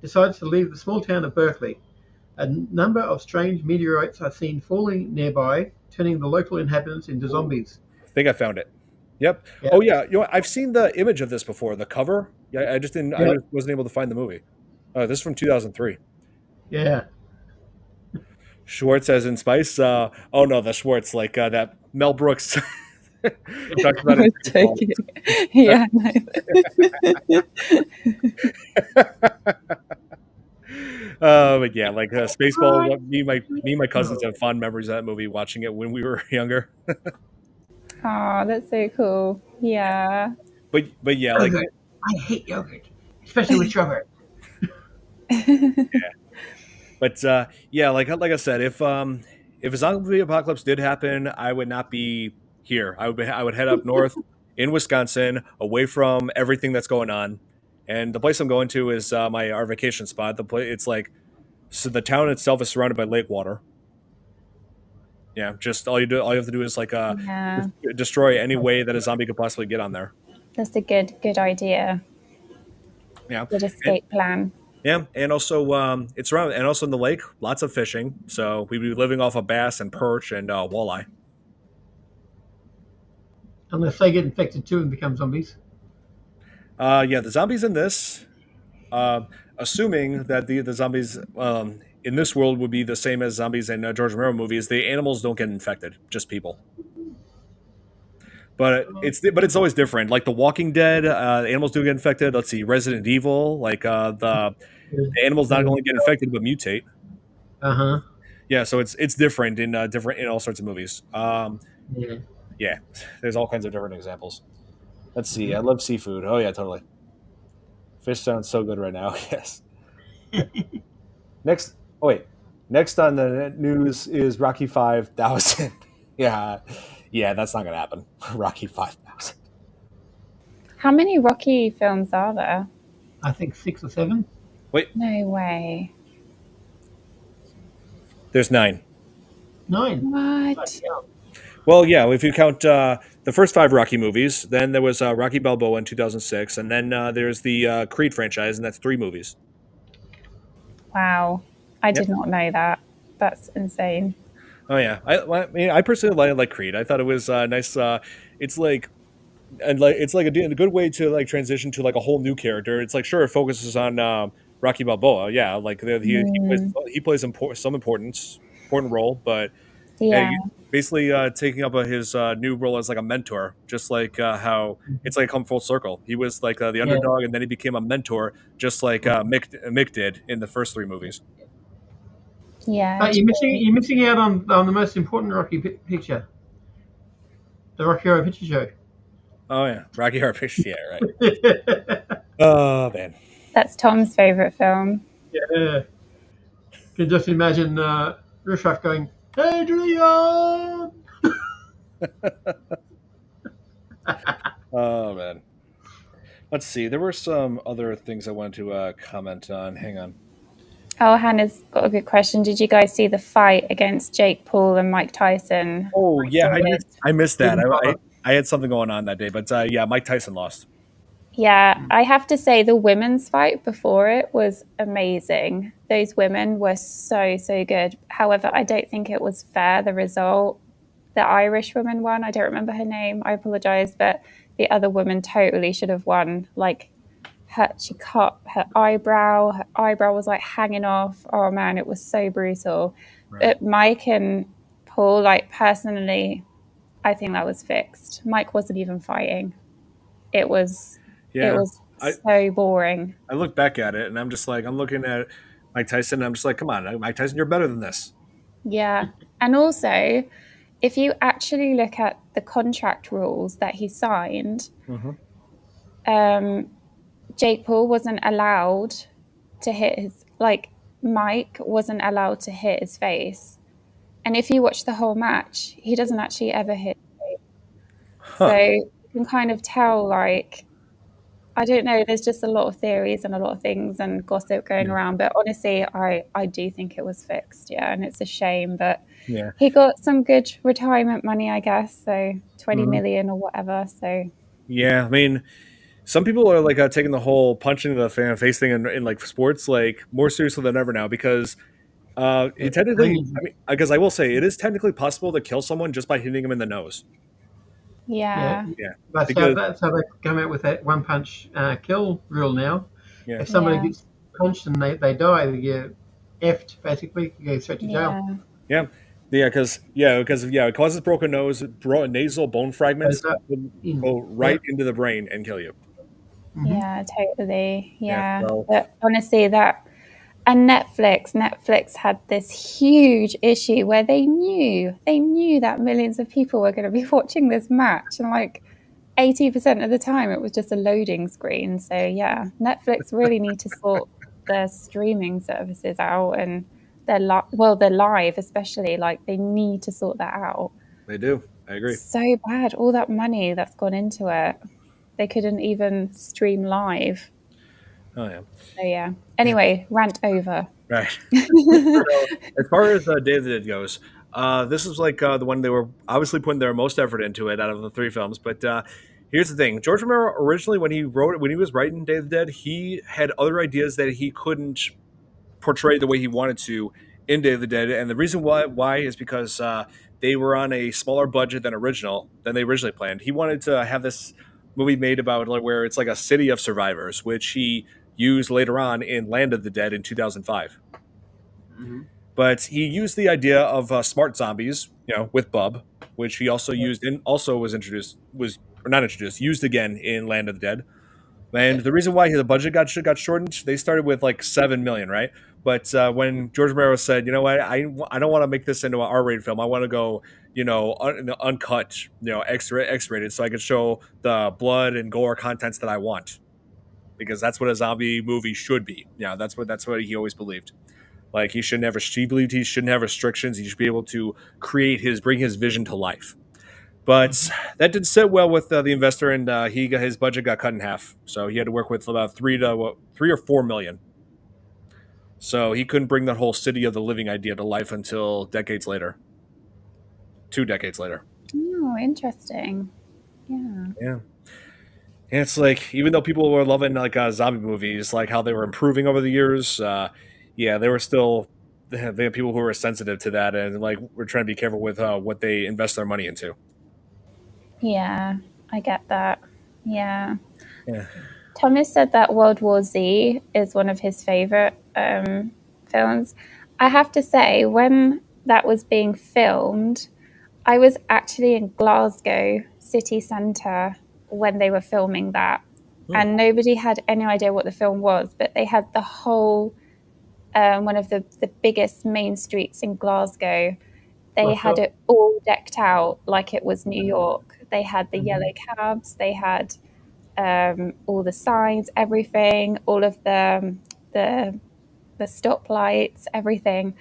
decides to leave the small town of Berkeley. A number of strange meteorites are seen falling nearby, turning the local inhabitants into zombies. I think I found it. Yep. Yeah. Oh yeah. You know, I've seen the image of this before. The cover. Yeah, I just didn't. I Yeah. just wasn't able to find the movie. This is from 2003. Yeah. Schwartz as in Spice. Oh no, the Schwartz like that Mel Brooks talks I about it. was joking. Yeah, no. But yeah, like Spaceball. Me and my cousins have fond memories of that movie. Watching it when we were younger. Oh, that's so cool. Yeah. But yeah, like Yogurt. I hate yogurt, especially with strawberry. but yeah, like I said, if a zombie apocalypse did happen, I would not be here. I would head up north in Wisconsin, away from everything that's going on. And the place I'm going to is our vacation spot. It's like so the town itself is surrounded by lake water. Yeah, just all you have to do is like Yeah, destroy any way that a zombie could possibly get on there. that's a good idea. Yeah, Good and, escape plan. Yeah, and also it's around, and also in the lake, lots of fishing. So we'd be living off of bass and perch and walleye. Unless they get infected too and become zombies. Yeah, the zombies in this, uh, assuming that the zombies in this world would be the same as zombies in George Romero movies, the animals don't get infected, just people. But it's always different. Like The Walking Dead, the animals do get infected. Let's see, Resident Evil, like the animals not only get infected but mutate. Uh huh. Yeah, so it's different in all sorts of movies. Yeah. Yeah, there's all kinds of different examples. Let's see. I love seafood. Oh yeah, totally. Fish sounds so good right now. Yes. Next. Oh wait. Next on the news is Rocky 5000. Yeah, yeah, that's not gonna happen. Rocky 5000. How many Rocky films are there? I think 6 or 7. Wait, No way. there's 9. 9. Bloody What? hell. Well, yeah, if you count the first 5 Rocky movies, then there was Rocky Balboa in 2006, and then there's the Creed franchise, and that's 3 movies. Wow. I Yep. did not know that. That's insane. Oh yeah, I mean, I personally like Creed. I thought it was nice. It's like it's like a good way to like transition to like a whole new character. It's like sure it focuses on Rocky Balboa, yeah, like Mm, he plays some important role, but yeah, basically taking up his new role as like a mentor, just like how it's like come full circle. He was like the Yeah. underdog, and then he became a mentor, just like Mick did in the first 3 movies. yeah, But true. you're missing out on the most important Rocky picture, the Rocky Horror Picture Show. Oh yeah, Rocky Horror Picture, yeah, right. Yeah. Oh man. That's Tom's favorite film. Can just imagine Rushaf going, Adrian! Oh man. Let's see. There were some other things I wanted to comment on. Hang on. Oh, Hannah's got a good question. Did you guys see the fight against Jake Paul and Mike Tyson? Oh yeah, Recorded. I missed that. Didn't bother. I had something going on that day, but yeah, Mike Tyson lost. Yeah, I have to say the women's fight before it was amazing. Those women were so, so good. However, I don't think it was fair, the result. The Irish woman won. I don't remember her name. I apologize, but the other woman totally should have won. Like she cut her eyebrow. Her eyebrow was like hanging off. Oh man, it was so brutal. Right. But Mike and Paul, like personally, I think that was fixed. Mike wasn't even fighting. It was it Yeah. was I so boring. I look back at it and I'm just like I'm looking at Mike Tyson and I'm just like, come on, Mike Tyson, you're better than this. Yeah. And also, if you actually look at the contract rules that he signed, Mm-hmm. um, Jake Paul wasn't allowed to hit his, like, Mike wasn't allowed to hit his face. And if you watch the whole match, he doesn't actually ever hit. So Huh. you can kind of tell, like, I don't know, there's just a lot of theories and a lot of things and gossip going Yeah. around. But honestly, I do think it was fixed. Yeah. And it's a shame. But Yeah. he got some good retirement money, I guess. So 20 Mhm. million or whatever. So Yeah. I mean, some people are like taking the whole punching the fan face thing in like sports like more seriously than ever now because Yeah. it technically, Crazy. I mean, because I will say it is technically possible to kill someone just by hitting them in the nose. Yeah. yeah. Yeah. That's Because that's how they come out with that one punch kill rule now. yeah. If somebody Yeah. gets punched and they die, they get effed basically. You go straight to jail. Yeah. Yeah, because it causes broken nose, nasal bone Goes fragments up will in. go Yeah. right into the brain and kill you. Hmm. Yeah, totally. Yeah, Yeah. so But honestly, that and Netflix had this huge issue where they knew that millions of people were going to be watching this match, and like 80% of the time it was just a loading screen. So yeah, Netflix really need to sort their streaming services out and their live especially, like they need to sort that out. they do. I agree. It's so bad, all that money that's gone into it. They couldn't even stream live. Oh yeah, So yeah. yeah. Anyway, rant over. Right. So as far as Day of the Dead goes, this is like the one they were obviously putting their most effort into it out of the 3 films, but Here's the thing: George Romero originally, when he wrote it, when he was writing Day of the Dead, he had other ideas that he couldn't portray the way he wanted to in Day of the Dead, and the reason why is because they were on a smaller budget than they originally planned. He wanted to have this movie made about like, where it's like a city of survivors, which he used later on in Land of the Dead in 2005. Hmm. But he used the idea of smart zombies, with Bub, which he also used and also was introduced was or not introduced used again in Land of the Dead. And Yeah. the reason why the budget got shortened, they started with like 7 million, right? But when George Romero said, you know what, I don't want to make this into an R-rated film. I want to go, uncut, X-rated, so I can show the blood and gore contents that I want, because that's what a zombie movie should be. Yeah, that's what he always believed. Like he believed he shouldn't have restrictions. He should be able to bring his vision to life. But Hmm. that didn't sit well with the investor, and his budget got cut in half. So he had to work with about 3 or 4 million. So he couldn't bring that whole city of the living idea to life until decades later, 2 decades later. Oh, interesting. Yeah. Yeah, and it's like even though people were loving like zombie movies, like how they were improving over the years, yeah, they were still they had people who were sensitive to that, and like we're trying to be careful with what they invest their money into. Yeah, I get that. Yeah. Yeah. Thomas said that World War Z is one of his favorite films. I have to say, when that was being filmed, I was actually in Glasgow city centre when they were filming that, Hmm. and nobody had any idea what the film was, but they had the whole one of the biggest main streets in Glasgow. They What's had up? it all decked out like it was New York. They had the Hmm. yellow cabs, they had all the signs, everything, all of the the stoplights, everything,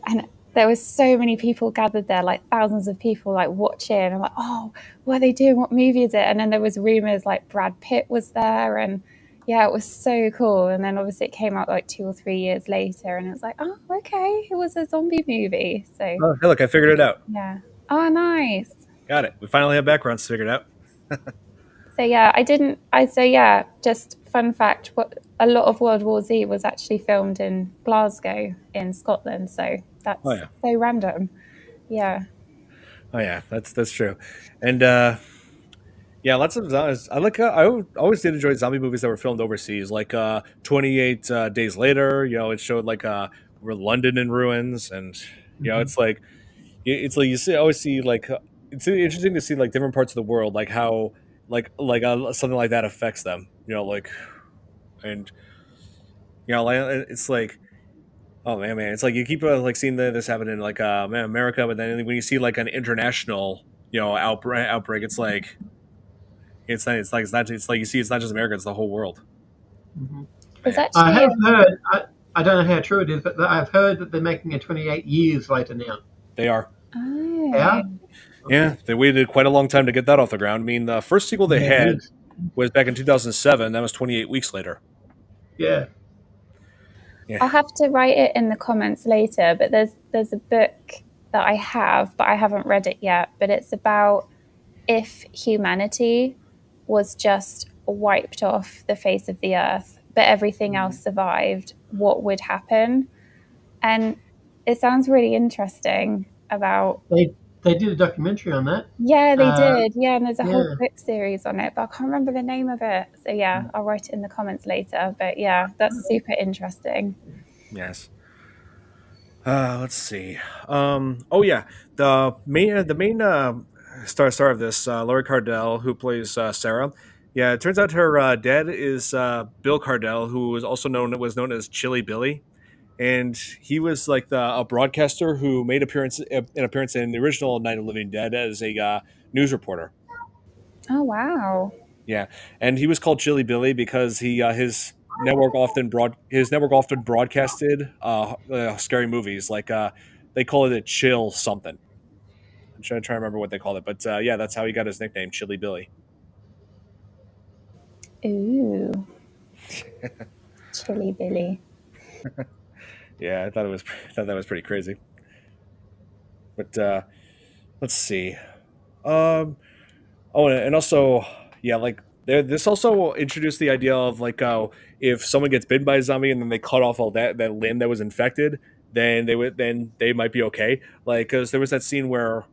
and there was so many people gathered there, like thousands of people, like watching. I'm like, oh, what are they doing? What movie is it? And then there was rumors like Brad Pitt was there, and yeah, it was so cool. And then obviously it came out like 2 or 3 years later, and it was like, oh, okay, it was a zombie movie. So Oh, hey, look, I figured it out. yeah, oh, nice. Got it. We finally have backgrounds figured out. So yeah, I didn't. I so yeah. Just fun fact: what a lot of World War Z was actually filmed in Glasgow in Scotland. So Oh that's yeah. so random. Yeah. Oh yeah, that's true. And yeah, lots of zombies. Always did enjoy zombie movies that were filmed overseas, like 28 Days Later. It showed like London in ruins, and Hmm. it's like you see always see like it's interesting to see like different parts of the world, like how something like that affects them. And like it's like, oh man, it's like you keep like seeing this happen in like man, America, but then when you see like an international outbreak, it's like you see it's not just America, it's the whole world. Hmm. There's I actually have heard. I don't know how true it is, but I've heard that they're making a 28 years later now. They are. Yeah. oh Yeah, Okay. they waited quite a long time to get that off the ground. I mean, the first sequel they Yeah, it had is. was back in 2007. That was 28 weeks later. Yeah. Yeah. I'll have to write it in the comments later. But there's a book that I have, but I haven't read it yet. But it's about if humanity was just wiped off the face of the earth, but everything else survived, what would happen? And it sounds really interesting about, They did a documentary on that. yeah, they Uh, did. Yeah, and there's a whole yeah. book series on it, but I can't remember the name of it. So yeah, I'll write it in the comments later. But yeah, that's super interesting. Yes. Let's see. Oh yeah, the main star of this, Laurie Cardell, who plays Sarah. Yeah, it turns out her dad is Bill Cardell, who was known as Chili Billy, and he was like a broadcaster who made an appearance in the original Night of the Living Dead as a news reporter. Oh wow. Yeah, and he was called Chili Billy because his network often broadcasted scary movies, like they call it a chill something. I'm trying to remember what they called it, but yeah, that's how he got his nickname, Chili Billy. Ooh, Chili Billy. Yeah, I thought that was pretty crazy. But let's see. Um, oh, and also, yeah, like this also introduced the idea of like if someone gets bitten by a zombie and then they cut off all that limb that was infected, then they might be okay. Like because there was that scene where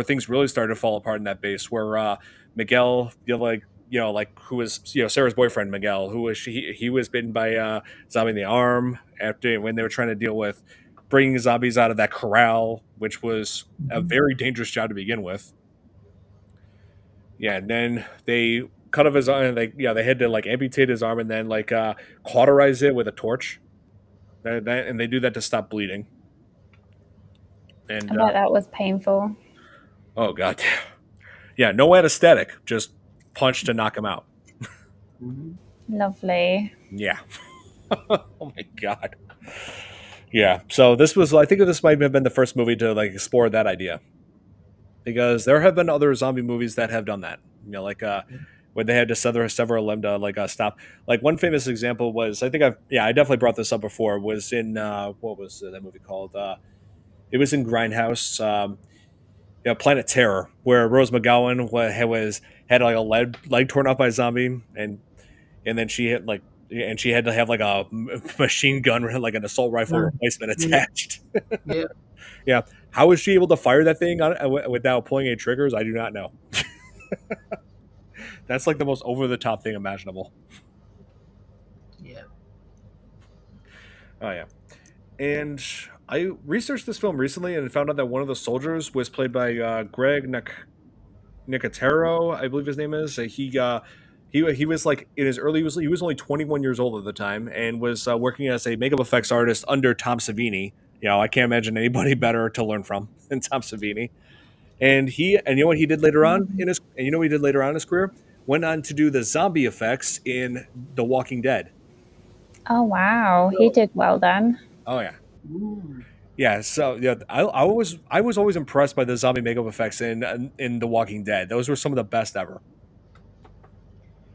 things really started to fall apart in that base where Miguel, like who was Sarah's boyfriend Miguel, who was he was bitten by a zombie in the arm after when they were trying to deal with bringing zombies out of that corral, which was a Mhm. very dangerous job to begin with. Yeah, and then they cut off his arm. They had to like amputate his arm and then like cauterize it with a torch. And they do that to stop bleeding. I And bet that was painful. oh god, yeah, no anesthetic, just punch to knock him out. Mhm. Lovely. Yeah. Oh my god. Yeah. So I think this might have been the first movie to like explore that idea because there have been other zombie movies that have done that. Like when they had to sever a limb to like stop. Like one famous example was I definitely brought this up before was in what was that movie called? It was in Grindhouse. Planet Terror, where Rose McGowan had like a leg torn off by a zombie, and then she had to have like a machine gun, like an assault rifle Yeah. replacement Yeah. attached. Yeah. Yeah, how was she able to fire that thing without pulling any triggers? I do not know. That's like the most over the top thing imaginable. Yeah. Oh yeah, and I researched this film recently and found out that one of the soldiers was played by Greg Nicotero, I believe his name is. He was like in his early he was only 21 years old at the time and was working as a makeup effects artist under Tom Savini. I can't imagine anybody better to learn from than Tom Savini. And you know what he did later on in his and you know what he did later on in his career? Went on to do the zombie effects in The Walking Dead. Oh, wow. He did well then. Oh yeah. Mm. Yeah, so yeah, I was always impressed by the zombie makeup effects in The Walking Dead. Those were some of the best ever.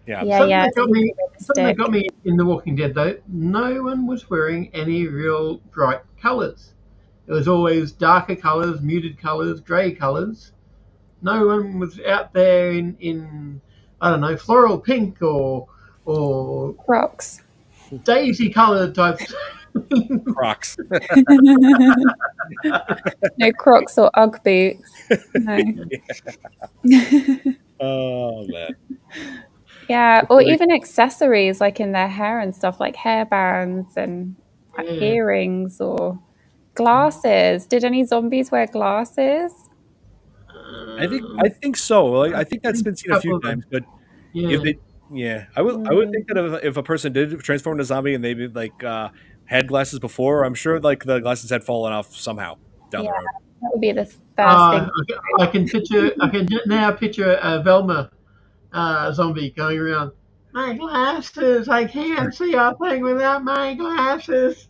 Yeah, Yeah, Something yeah. that got Super me, something that got realistic. me in The Walking Dead though, no one was wearing any real bright colours. It was always darker colours, muted colours, grey colours. No one was out there in I don't know, floral pink or Crocs. daisy coloured types. Crocs. No Crocs or Ugg boots. No. Oh man. Yeah, It's or like- even accessories like in their hair and stuff like hairbands and Yeah. earrings or glasses. Did any zombies wear glasses? I think so. Like I think I that's think been seen a a couple few of them. times, but if Yeah. they yeah, I would think that if a person did transform into a zombie and they like had glasses before, I'm sure like the glasses had fallen off somehow down Yeah, the road. that would be the first thing. I can now picture a Velma zombie going around. My glasses! I can't see a thing without my glasses.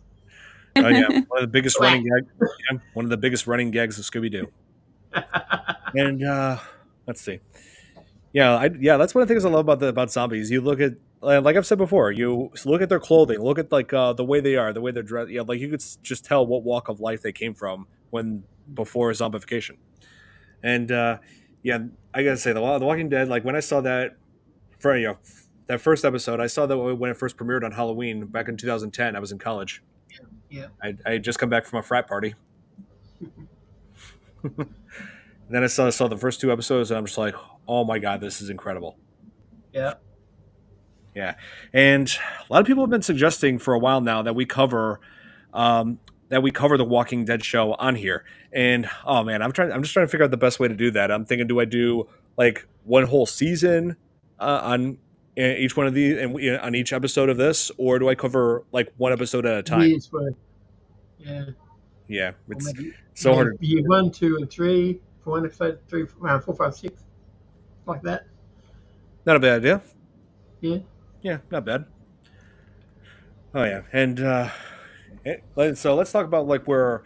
Oh yeah, one of the biggest Whack. one of the biggest running gags of Scooby Doo. And let's see. Yeah, that's one of the things I love about zombies. You look at like I've said before, you look at their clothing, look at like the way they are, the way they're dressed. Yeah, like you could just tell what walk of life they came from when before zombification. And yeah, I gotta say the Walking Dead. Like when I saw that for that first episode, I saw that when it first premiered on Halloween back in 2010. I was in college. Yeah. I had just come back from a frat party. And then I saw the first two episodes, and I'm just like, oh my god, this is incredible. Yeah. Yeah, and a lot of people have been suggesting for a while now um, that we cover the Walking Dead show on here. And oh man, I'm just trying to figure out the best way to do that. I'm thinking, do I do like one whole season on each one of these and on each episode of this, or do I cover like one episode at a time? Years worth. Yeah. Yeah, Or it's maybe so hard. year 1, 2, and 3 for one episode, 3, 4, 5, 6, like that. Not a bad idea. Yeah. Yeah, not bad. Oh yeah, and so let's talk about like where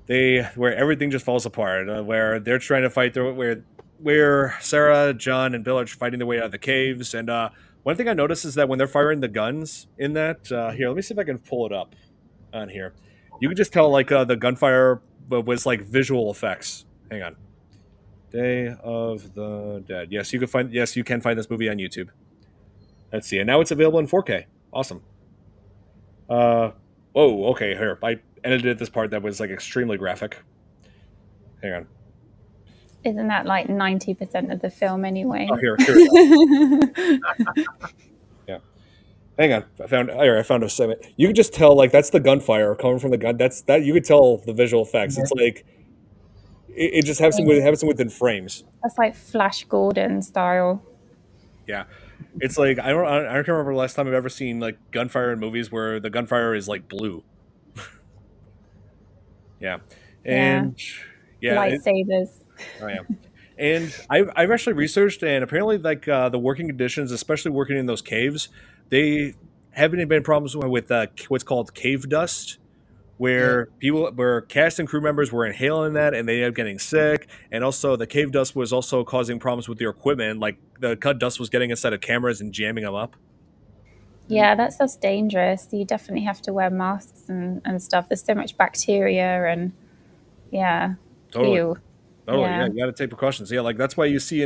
everything just falls apart, where they're trying to fight through where Sarah, John, and Bill are fighting their way out of the caves. And one thing I noticed is that when they're firing the guns in that here, let me see if I can pull it up on here. You can just tell like the gunfire was like visual effects. Hang on. Day of the Dead. Yes, you can find. Yes, you can find this movie on YouTube. Let's see, and now it's available in 4K. Awesome. Uh, whoa. Okay, here I edited this part that was like extremely graphic. Hang on. Isn't that like 90% of the film Oh, anyway? here we go. Yeah. Hang on. I found a segment. You can just tell like that's the gunfire coming from the gun. That's that you could tell the visual effects. Yeah. It's like it just happens within frames. That's like Flash Gordon style. Yeah. It's like I don't remember the last time I've ever seen like gunfire in movies where the gunfire is like blue. Yeah. Yeah. And yeah, Lightsabers. oh yeah. And I've actually researched, and apparently, like the working conditions, especially working in those caves, they haven't been problems with what's called cave dust, Yeah. where cast and crew members were inhaling that, and they ended up getting sick. And also, the cave dust was also causing problems with their equipment, like the cut dust was getting inside of cameras and jamming them up. Yeah, that stuff's dangerous. You definitely have to wear masks and stuff. There's so much bacteria and yeah. Totally. Ew. Totally, yeah, Yeah. you got to take precautions. Yeah, like that's why you see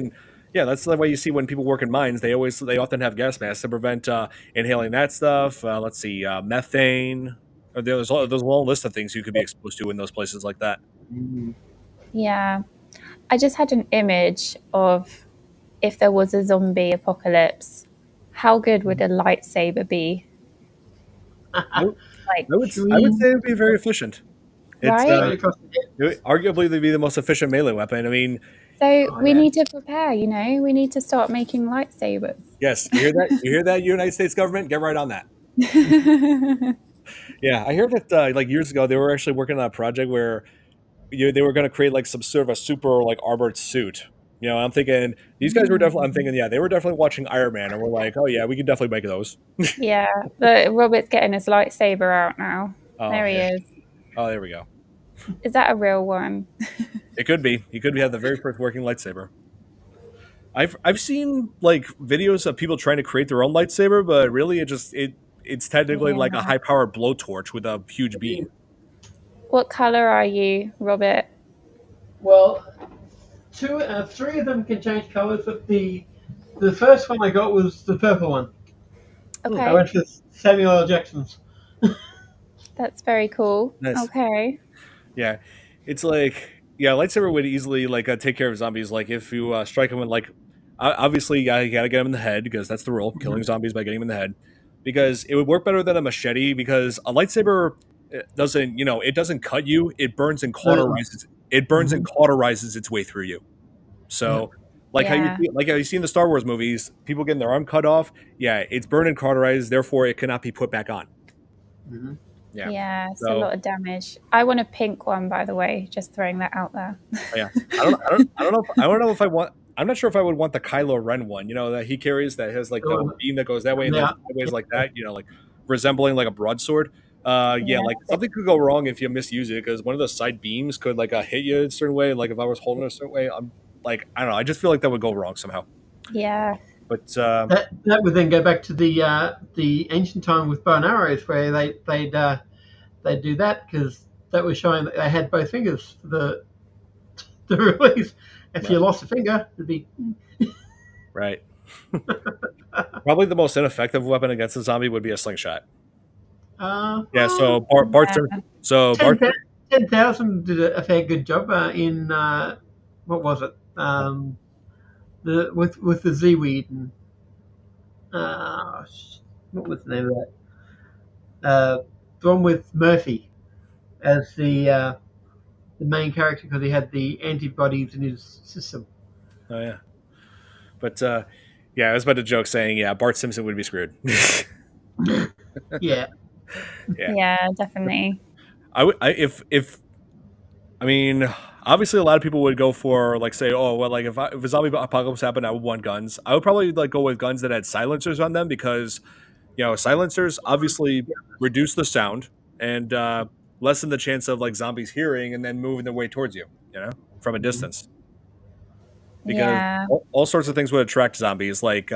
that's the way you see when people work in mines. They often have gas masks to prevent inhaling that stuff. Let's see, methane. There's a long list of things you could be exposed to in those places like that. Mm. Yeah. I just had an image of if there was a zombie apocalypse, how good would a lightsaber be? I, would- Like, I would say Shriek it would be very efficient. It's right? straight across the head. arguably they'd be the most efficient melee weapon. I mean, So Oh we yeah. need to prepare, we need to start making lightsabers. yes, you hear that? You hear that, United States government? Get right on that. Yeah, I heard that like years ago they were actually working on a project where they were going to create like some sort of a super like armored suit. I'm thinking these guys were definitely. I'm thinking, yeah, they were definitely watching Iron Man, and we're like, oh yeah, we can definitely make those. Yeah, but Robert's getting his lightsaber out now. Oh, There he yeah. is. Oh, there we go. Is that a real one? It could be. He could have the very first working lightsaber. I've seen like videos of people trying to create their own lightsaber, but really it's technically like a Yeah. high powered blowtorch with a huge beam. What color are you, Robert? Well, three of them can change colours, but the first one I got was the purple one. I Okay, went for Samuel L. Jackson's. that's very cool. Nice. Okay. Yeah, it's like lightsaber would easily like take care of zombies. Like if you strike them in like obviously you gotta get them in the head because that's the rule, killing zombies by getting them in the head. Because it would work better than a machete because a lightsaber doesn't it doesn't cut you. It burns and cauterizes. It burns and cauterizes its way through you. So like Yeah. how you see in the Star Wars movies, people getting their arm cut off. Yeah, it's burned and cauterized. Therefore, it cannot be put back on. Mm-hmm. Yeah. Yeah, it's a So lot of damage. I want a pink one, by the way. Just throwing that out there. yeah, I don't know if I want. I'm not sure if I would want the Kylo Ren one. That he carries that has like the beam that goes that way and then Yeah. sideways like that. Like resembling like a broadsword. Yeah, Yeah. like something could go wrong if you misuse it because one of the side beams could like hit you a certain way. Like if I was holding it a certain way, I'm like I don't know. I just feel like that would go wrong somehow. Yeah. But That would then go back to the ancient time with bow and arrows, where they'd do that because that was showing that they had both fingers for the release. If you lost a finger, it'd be right. Probably the most ineffective weapon against a zombie would be a slingshot. Yeah. So so Bart. 10,000 did a fair good job in what was it? With the Z-weed and what was the name of that? The one with Murphy as the main character because he had the antibodies in his system. Oh yeah. But yeah, I was about to joke saying, yeah, Bart Simpson would be screwed. Yeah. Yeah, definitely. I mean, obviously a lot of people would go for like say, oh well, like if a zombie apocalypse happened, I would want guns. I would probably like go with guns that had silencers on them because silencers obviously reduce the sound and lessen the chance of like zombies hearing and then moving their way towards you, from a distance. Because Yeah. all sorts of things would attract zombies, like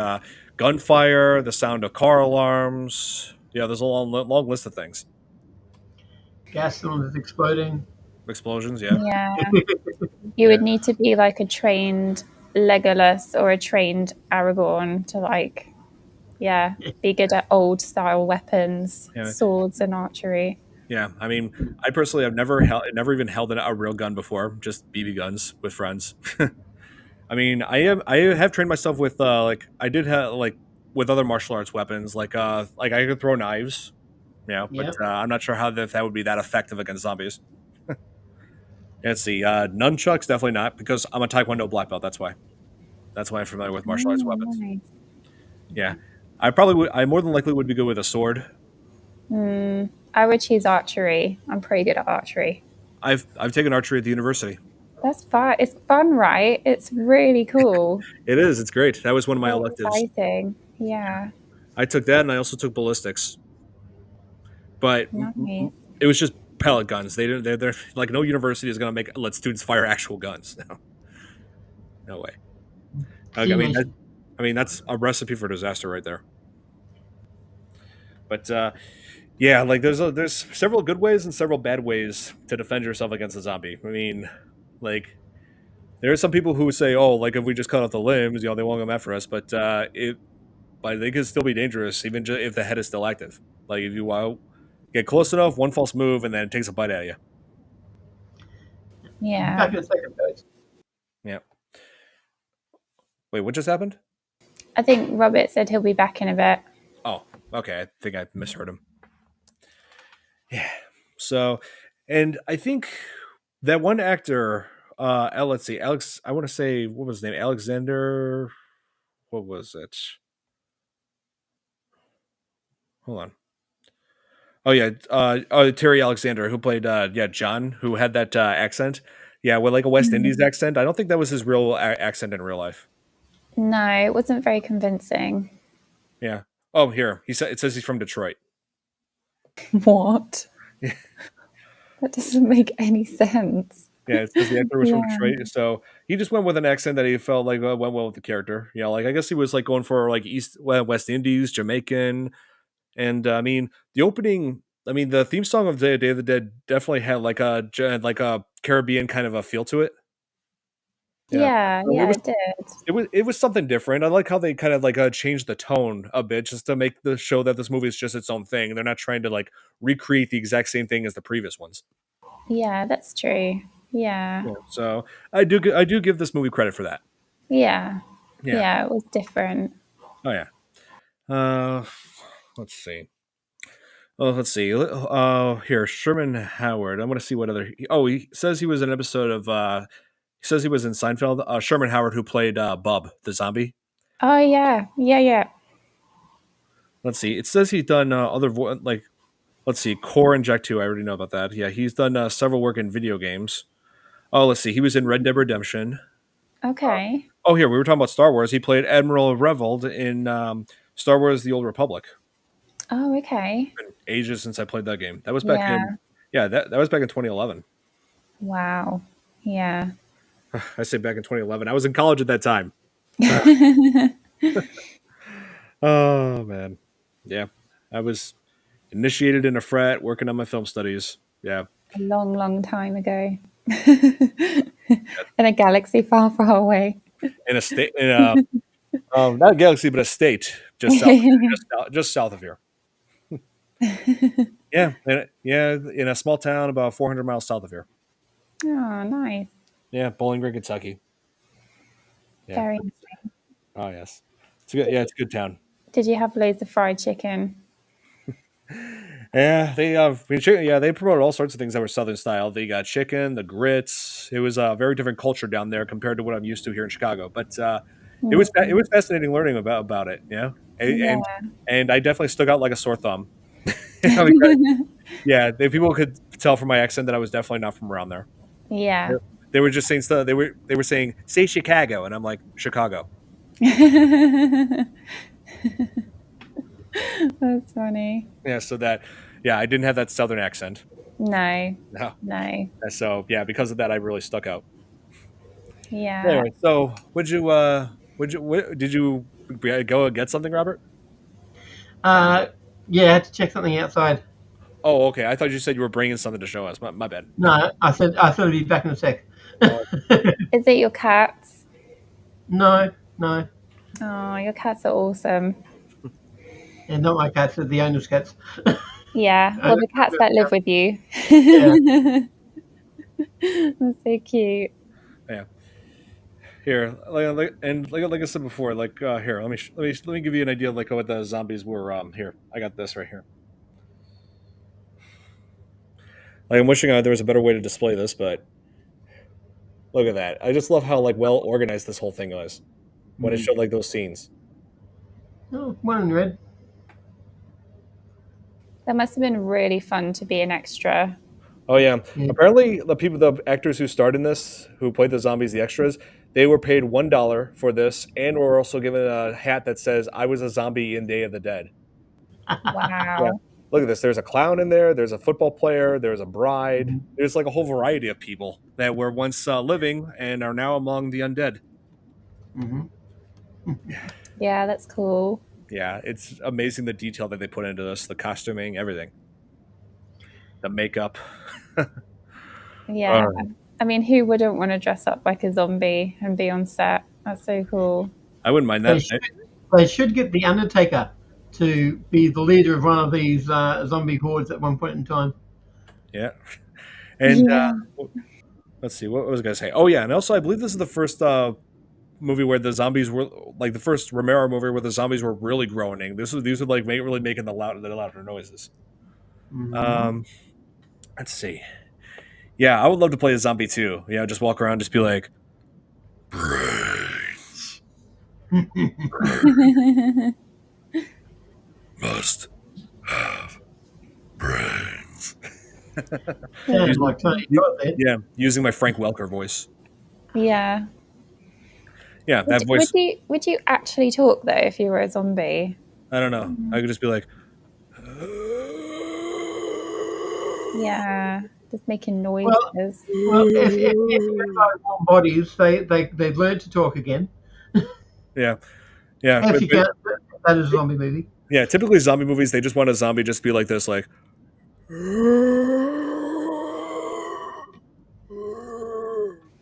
gunfire, the sound of car alarms. Yeah, there's a long list of things. Gas cylinders exploding. explosions. Yeah, Yeah. You yeah, would need to be like a trained Legolas or a trained Aragorn to like, yeah, be good at old style weapons, yeah, swords and archery. yeah. I mean, I personally have never even held a real gun before, just BB guns with friends. I mean, I have trained myself with like I did have like with other martial arts weapons, like I could throw knives, but Yep. I'm not sure how that would be that effective against zombies. Let's see, nunchucks definitely not because I'm a Taekwondo black belt. That's why I'm familiar with martial arts Oh, weapons. nice. Yeah, I probably would. I more than likely would be good with a sword. I would choose archery. I'm pretty good at archery. I've taken archery at the university. That's fun. It's fun, right? It's really cool. It is. It's great. That was one of my So electives. exciting. Yeah. I took that, and I also took ballistics. But Nice. it was just pellet guns. They didn't. They're like no university is going to let students fire actual guns. No, no way. I mean, G-Nation. that's a recipe for disaster right there. But yeah, like there's several good ways and several bad ways to defend yourself against a zombie. I mean, like there are some people who say, "Oh, like if we just cut off the limbs, they won't come after us." But they can still be dangerous, even if the head is still active. Like if you get close enough, one false move, and then it takes a bite out of you. Yeah. Back in a second, folks. Yeah. Wait, what just happened? I think Robert said he'll be back in a bit. Oh, okay. I think I misheard him. Yeah. So, and I think that one actor, let's see, Alex. I want to say what was his name? Alexander. What was it? Hold on. Oh yeah, Terry Alexander, who played John, who had that accent. Yeah, with like a West Indies accent. I don't think that was his real accent in real life. No, it wasn't very convincing. Yeah. Oh, here he said it says he's from Detroit. What? That doesn't make any sense. Yeah, it says the actor was from Yeah. Detroit, so he just went with an accent that he felt like went well with the character. Like I guess he was like going for like West Indies, Jamaican, and I mean the opening. I mean the theme song of Day of the Dead definitely had like a Caribbean kind of a feel to it. Yeah, Yeah, so yeah, it did. it was something different. I like how they kind of like changed the tone a bit just to make the show that this movie is just its own thing. They're not trying to like recreate the exact same thing as the previous ones. Yeah, that's true. Yeah. Yeah, so I do give this movie credit for that. Yeah. Yeah. Yeah, it was different. Oh yeah. Uh, let's see. Oh, let's see. Here, Sherman Howard. I want to see what other. Oh, he says he was in an episode of. He says he was in Seinfeld. Sherman Howard, who played Bub the zombie. Oh yeah. Yeah, yeah. Let's see. It says he's done like. Let's see. Core Inject 2. I already know about that. Yeah, he's done several work in video games. Oh, let's see. He was in Red Dead Redemption. Okay. Oh, here we were talking about Star Wars. He played Admiral Revold in Star Wars: The Old Republic. Oh, okay. Been ages since I played that game. That was back in Yeah. yeah, that was back in 2011. Wow. Yeah. I say back in 2011. I was in college at that time. Oh man, yeah, I was initiated in a frat, working on my film studies. Yeah, A long, long time ago. In a galaxy far, far away. in a state, in a not a galaxy, but a state just south of here. Yeah, in a small town about 400 miles south of here. Oh, nice. Yeah, Bowling Green, Kentucky. Yeah. Very. Oh yes, it's good. Yeah, it's a good town. Did you have loads of fried chicken? Yeah, they promoted all sorts of things that were Southern style. They got chicken, the grits. It was a very different culture down there compared to what I'm used to here in Chicago. But it was fascinating learning about it. Yeah, and Yeah. and I definitely stuck out like a sore thumb. I mean, yeah, people could tell from my accent that I was definitely not from around there. Yeah. They were just saying stuff. They were saying say Chicago, and I'm like Chicago. That's funny. Yeah, so that I didn't have that Southern accent. No. No, No. so yeah, because of that, I really stuck out. Yeah. Anyway, so did you go and get something, Robert? Yeah, I had to check something outside. Oh, okay. I thought you said you were bringing something to show us. My bad. No, I said I'd be back in a sec. Oh, Is it your cats? No, no, Oh, your cats are awesome. and not my cats. They're the owner's cats. Yeah, well, the cats that live with you. Yeah. That's so cute. yeah. Here, like I said before, here, let me give you an idea of like what the zombies were. Here, I got this right here. Like I'm wishing there was a better way to display this, but look at that. I just love how like well organized this whole thing was when it Mm. showed like those scenes. Oh, one in red. That must have been really fun to be an extra. Oh yeah. Yeah. Apparently, the actors who starred in this, who played the zombies, the extras, they were paid $1 for this, and were also given a hat that says "I was a zombie in Day of the Dead." Yeah. Wow. Look at this. There's a clown in there. There's a football player. There's a bride. Mhm. There's like a whole variety of people that were once living and are now among the undead. Mhm. Yeah, that's cool. Yeah, it's amazing the detail that they put into this, the costuming, everything, the makeup. Yeah. Uh, I mean, who wouldn't want to dress up like a zombie and be on set? That's so cool. I wouldn't mind They that. should, they should get the Undertaker to be the leader of one of these zombie hordes at one point in time. Yeah. And Yeah. let's see, what was I going to say? Oh, yeah. And also, I believe this is the first movie where the zombies were like the first Romero movie where the zombies were really groaning. These were like really making the louder noises. Mhm. Um, let's see. Yeah, I would love to play a zombie too. Yeah, just walk around, just be like, brains must have brains. Sounds using, like Tony Todd there. yeah, using my Frank Welker voice. Yeah. Yeah, Would, that would voice. you would you actually talk though if you were a zombie? I don't know. I could just be like, Yeah, just making Well, noises. if they're like warm bodies, they've learned to talk again. yeah, yeah, If you count that as a zombie movie. yeah. Typically, zombie movies they just want a zombie just be like this, like.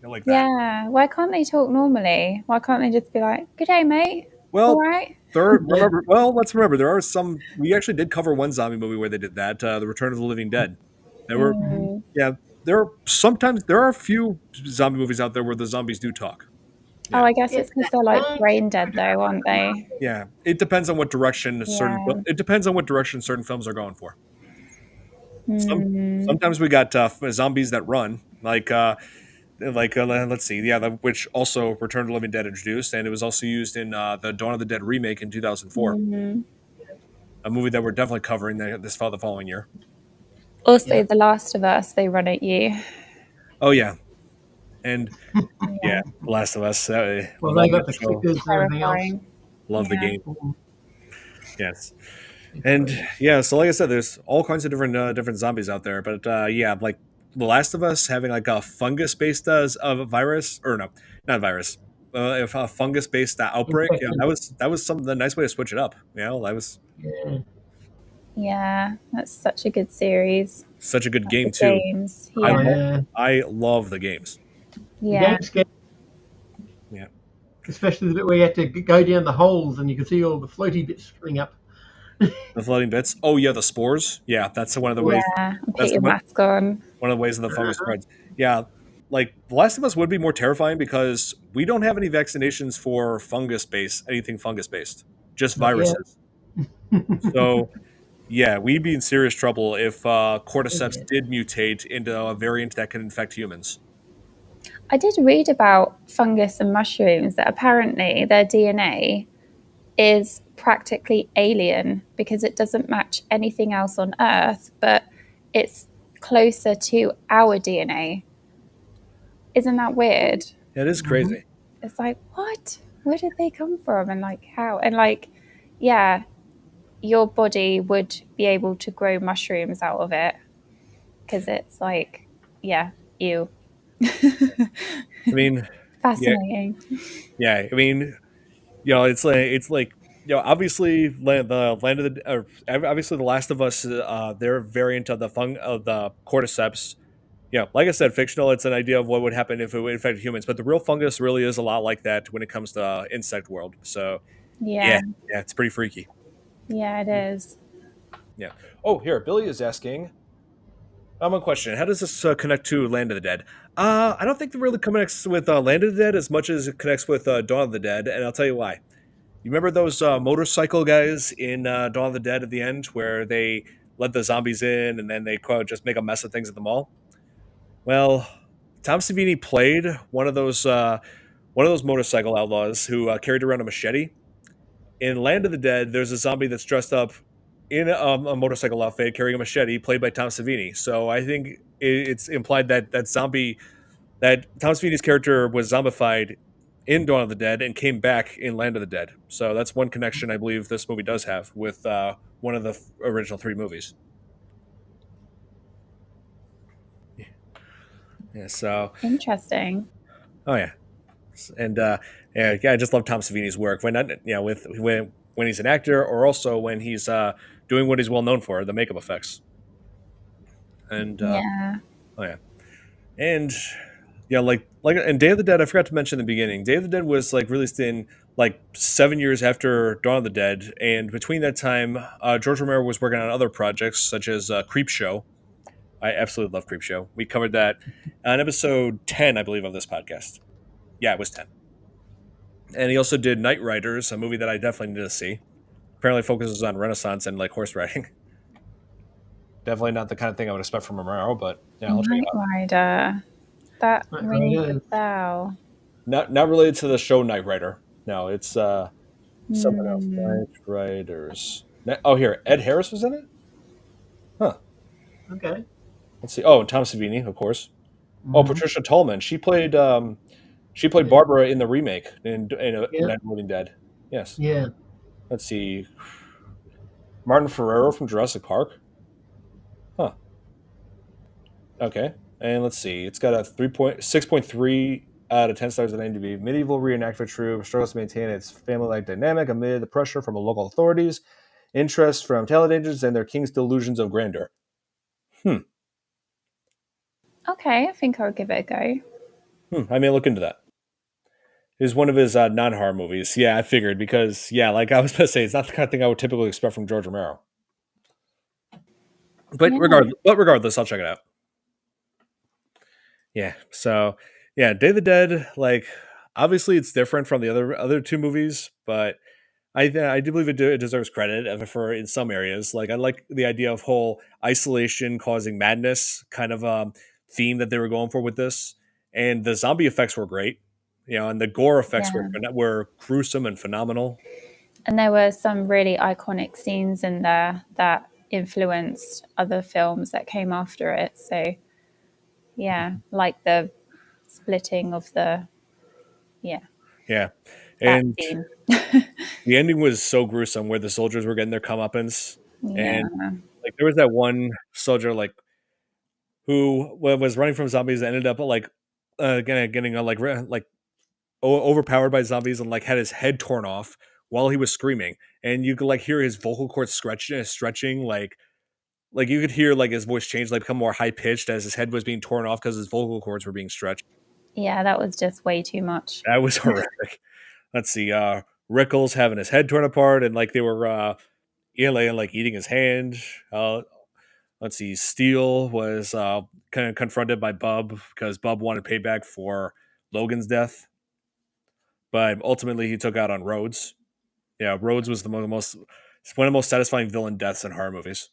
Like that. Yeah, why can't they talk normally? Why can't they just be like, "Good day, mate. All Well, right." let's remember there are some. We actually did cover one zombie movie where they did that, The Return of the Living Dead. There were, Mhm. Mm, yeah, there are a few zombie movies out there where the zombies do talk. Oh, Yeah, I guess Yeah, it's because they're like brain dead, though, aren't they? yeah. It depends on what direction Yeah. It depends on what direction certain films are going for. Mm, Sometimes we got zombies that run, let's see, yeah, which also Return of the Living Dead introduced, and it was also used in the Dawn of the Dead remake in 2004, mm. a movie that we're definitely covering this fall the following year. Also, Yeah. The Last of Us, they run at you. Oh yeah, and yeah, Yeah, The Last of Us. Well, Love they got that the show. clickers and everything else. terrifying. Love the Yeah. game. Mhm. Yes, and yeah. So like I said, there's all kinds of different zombies out there. But yeah, like The Last of Us having like a fungus based of a virus or no, not virus. If a fungus based outbreak, yeah, Infection. that was something a nice way to switch it up. You know, that was Yeah. Yeah, that's such a good series. such a good game The too. games. I Yeah. Oh, love, yeah. I love the games. The Yeah. game's scary, Yeah, especially the bit where you have to go down the holes and you can see all the floaty bits spring up. the floating bits. Oh yeah, the spores. Yeah, that's one of the ways. Yeah. And put That's your mask on. one of the ways that the fungus spreads. Yeah, like The Last of Us would be more terrifying because we don't have any vaccinations for anything fungus based, just Not yet. viruses. So yeah, we'd be in serious trouble if cordyceps Yeah. did mutate into a variant that can infect humans. I did read about fungus and mushrooms that apparently their DNA is practically alien because it doesn't match anything else on Earth, but it's closer to our DNA. Isn't that weird? It is Mhm. crazy. It's like, what? Where did they come from? And like, how? And like, yeah, your body would be able to grow mushrooms out of it because it's like, yeah, you. I mean, yeah, Fascinating. yeah. I mean, it's like obviously, the Land of the obviously the Last of Us, their variant of the cordyceps. Like I said, fictional. It's an idea of what would happen if it would infect humans, but the real fungus really is a lot like that when it comes to insect world. So yeah, Yeah, yeah, it's pretty freaky. yeah, it is. Yeah. Oh, here, Billy is asking. One question: how does this connect to Land of the Dead? I don't think it really connects with Land of the Dead as much as it connects with Dawn of the Dead, and I'll tell you why. You remember those motorcycle guys in Dawn of the Dead at the end, where they let the zombies in and then they quote just make a mess of things at the mall? Well, Tom Savini played one of those motorcycle outlaws who carried around a machete. In Land of the Dead, there's a zombie that's dressed up in a motorcycle outfit carrying a machete, played by Tom Savini. So I think it's implied that that Tom Savini's character was zombified in Dawn of the Dead and came back in Land of the Dead. So that's one connection I believe this movie does have with one of the original three movies. Yeah. So, Interesting. oh yeah, and yeah, I just love Tom Savini's work when not, with when he's an actor or also when he's doing what he's well known for, the makeup effects. And Yeah. oh yeah, and yeah, and Day of the Dead. I forgot to mention in the beginning. Day of the Dead was like released in like 7 years after Dawn of the Dead, and between that time, George Romero was working on other projects such as Creep Show. I absolutely love Creep Show. We covered that on episode 10, I believe, of this podcast. Yeah, it was 10. And he also did Night Riders, a movie that I definitely need to see. Apparently focuses on Renaissance and like horse riding. Definitely not the kind of thing I would expect from Romero, but yeah, I'll check it Knight out. Rider. That Right, rings a yeah. bell. Not related to the show Night Rider. No, it's something else. Hmm. Night Riders. Oh, here, Ed Harris was in it. Huh. Okay. Let's see. Oh, and Tom Savini, of course. Oh, Hmm. Patricia Tallman. She played Yeah. Barbara in the remake in Yeah. Night of the Living Dead. Yes. Yeah. Let's see. Martin Ferrero from Jurassic Park. Huh. Okay. And let's see. It's got a 6.3 out of 10 stars on IMDb. Medieval reenactment troupe struggles to maintain its family-like dynamic amid the pressure from local authorities, interest from talent agents, and their king's delusions of grandeur. Hmm. Okay, I think I'll give it a go. I may look into that. Is one of his non-horror movies. Yeah, I figured because yeah, like I was gonna say, it's not the kind of thing I would typically expect from George Romero. Yeah. Regardless, I'll check it out. Yeah. So yeah, Day of the Dead. Like obviously, it's different from the other two movies, but I do believe it deserves credit for in some areas. Like I like the idea of whole isolation causing madness kind of theme that they were going for with this, and the zombie effects were great. And the gore effects Yeah. were gruesome and phenomenal. And there were some really iconic scenes in there that influenced other films that came after it. So, yeah, like the splitting of yeah, Yeah, that and scene. the ending was so gruesome where the soldiers were getting their comeuppance, Yeah. and like there was that one soldier like who was running from zombies and ended up like getting overpowered by zombies and like had his head torn off while he was screaming, and you could like hear his vocal cords stretching like you could hear like his voice change, like become more high pitched as his head was being torn off because his vocal cords were being stretched. Yeah, that was just way too much. That was horrific. Let's see, Rickles having his head torn apart and like they were like eating his hand. Let's see, Steele was kind of confronted by Bub because Bub wanted payback for Logan's death, but ultimately he took out on Rhodes. Yeah, Rhodes was the most one of the most satisfying villain deaths in horror movies.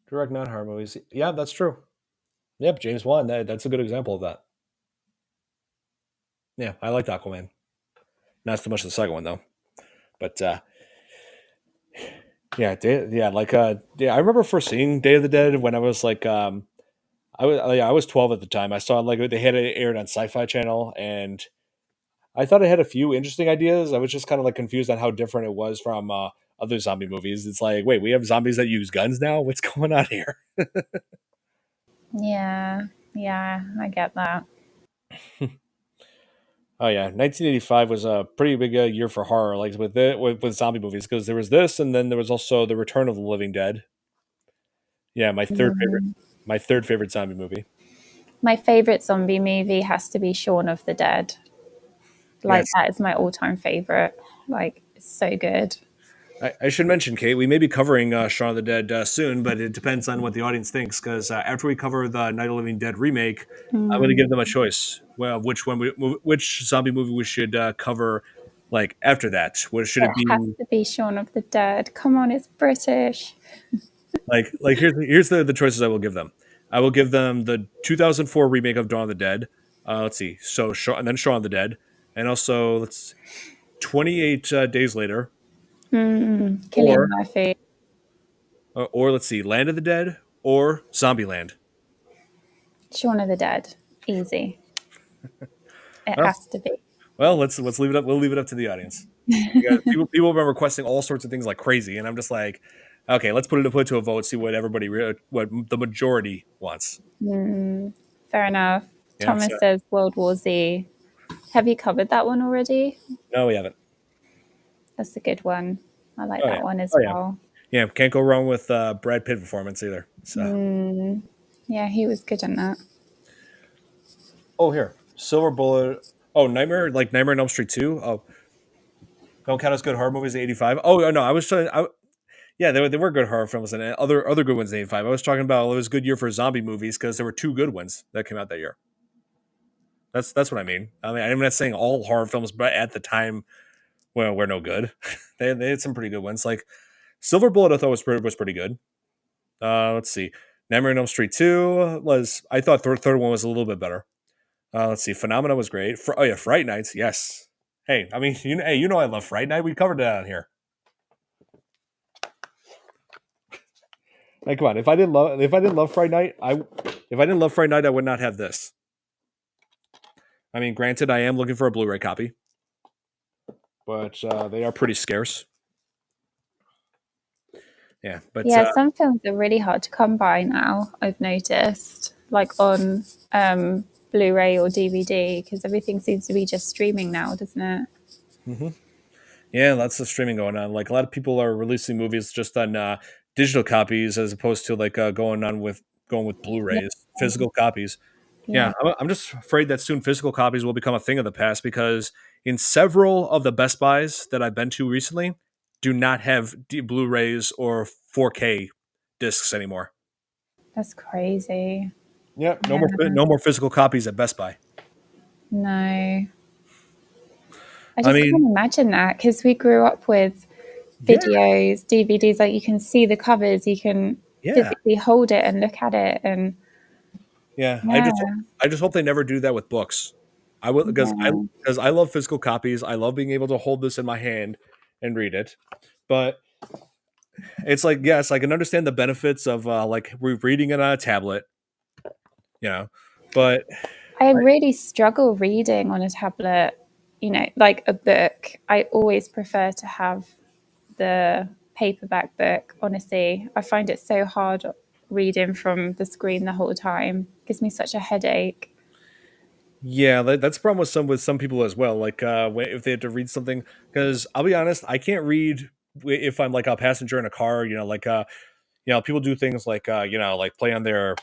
Direct non horror movies. Yeah, that's true. Yep, James Wan. That's a good example of that. Yeah, I liked Aquaman. Not so much the second one though, but yeah, I remember first seeing Day of the Dead when I was like I was 12 at the time. I saw like they had it aired on Sci-Fi Channel, and I thought it had a few interesting ideas. I was just kind of like confused on how different it was from other zombie movies. It's like, wait, we have zombies that use guns now? What's going on here? Yeah, yeah, I get that. Oh yeah, 1985 was a pretty big year for horror, like with zombie movies, because there was this, and then there was also the Return of the Living Dead. Yeah, Mm. my third favorite zombie movie. My favorite zombie movie has to be Shaun of the Dead. Like Yes, that is my all-time favorite. Like it's so good. I should mention, Kate, we may be covering Shaun of the Dead soon, but it depends on what the audience thinks. Because after we cover the Night of the Living Dead remake, I'm going to give Mm. them a choice. Well, which zombie movie we should cover, like after that? What should It it has be? to be Shaun of the Dead. Come on, it's British. Like here's the choices I will give them. I will give them the 2004 remake of Dawn of the Dead. Let's see, and then Shaun of the Dead, and also let's 28 days later, Killian or Murphy. let's see, Land of the Dead or Zombieland. Shaun of the Dead. Easy. It Well, has to be. well, let's leave it up. We'll leave it up to the audience. Because people have been requesting all sorts of things like crazy, and I'm just like, okay, let's put it to a vote, see what what the majority wants. Fair enough. Yeah. Thomas So says World War Z. Have you covered that one already? no, we haven't. That's a good one. I like Oh yeah. that one as Oh yeah. well. Yeah. Can't go wrong with Brad Pitt performance either. So. Yeah, he was good in that. Oh, here, Silver Bullet. Oh, Nightmare on Elm Street 2. Oh, don't count as good horror movies in '85. Oh no, I was trying. Yeah, they were good horror films and other good ones in '85. I was talking about it was a good year for zombie movies because there were two good ones that came out that year. That's what I mean. I mean, I'm not saying all horror films, but at the time, well, were no good. They had some pretty good ones. Like Silver Bullet, I thought was pretty good. Let's see, Nightmare on Elm Street 2 was. I thought third one was a little bit better. Let's see. Phenomena was great. Oh yeah, Fright Nights. Yes. Hey, I mean, hey, I love Fright Night. We covered that on here. Like, come on. If I didn't love Fright Night, if I didn't love Fright Night, I would not have this. I mean, granted, I am looking for a Blu-ray copy, but they are pretty scarce. Yeah, but Yeah, some films are really hard to come by now, I've noticed, like on Blu-ray or DVD, because everything seems to be just streaming now, doesn't it? mm-hmm. Yeah, lots of streaming going on. Like a lot of people are releasing movies just on digital copies as opposed to like going with Yeah. Blu-rays, physical copies. Yeah. Yeah, I'm just afraid that soon physical copies will become a thing of the past because in several of the Best Buys that I've been to recently, do not have Blu-rays or 4K discs anymore. That's crazy. Yeah, Yeah. no more physical copies at Best Buy. No. I I just can't mean, imagine that because we grew up with yeah, videos, DVDs, like you can see the covers, you can yeah, physically hold it and look at it. And yeah. yeah, I just hope they never do that with books. I will yeah, because I love physical copies. I love being able to hold this in my hand and read it. But it's like yes, I can understand the benefits of like reading it on a tablet, you know. But I really struggle reading on a tablet, like a book. I always prefer to have the paperback book, honestly. I find it so hard reading from the screen the whole time. It gives me such a headache. yeah, that's the problem with some people as well. Like if they have to read something, because I'll be honest, I can't read if I'm like a passenger in a car. People do things like like play on their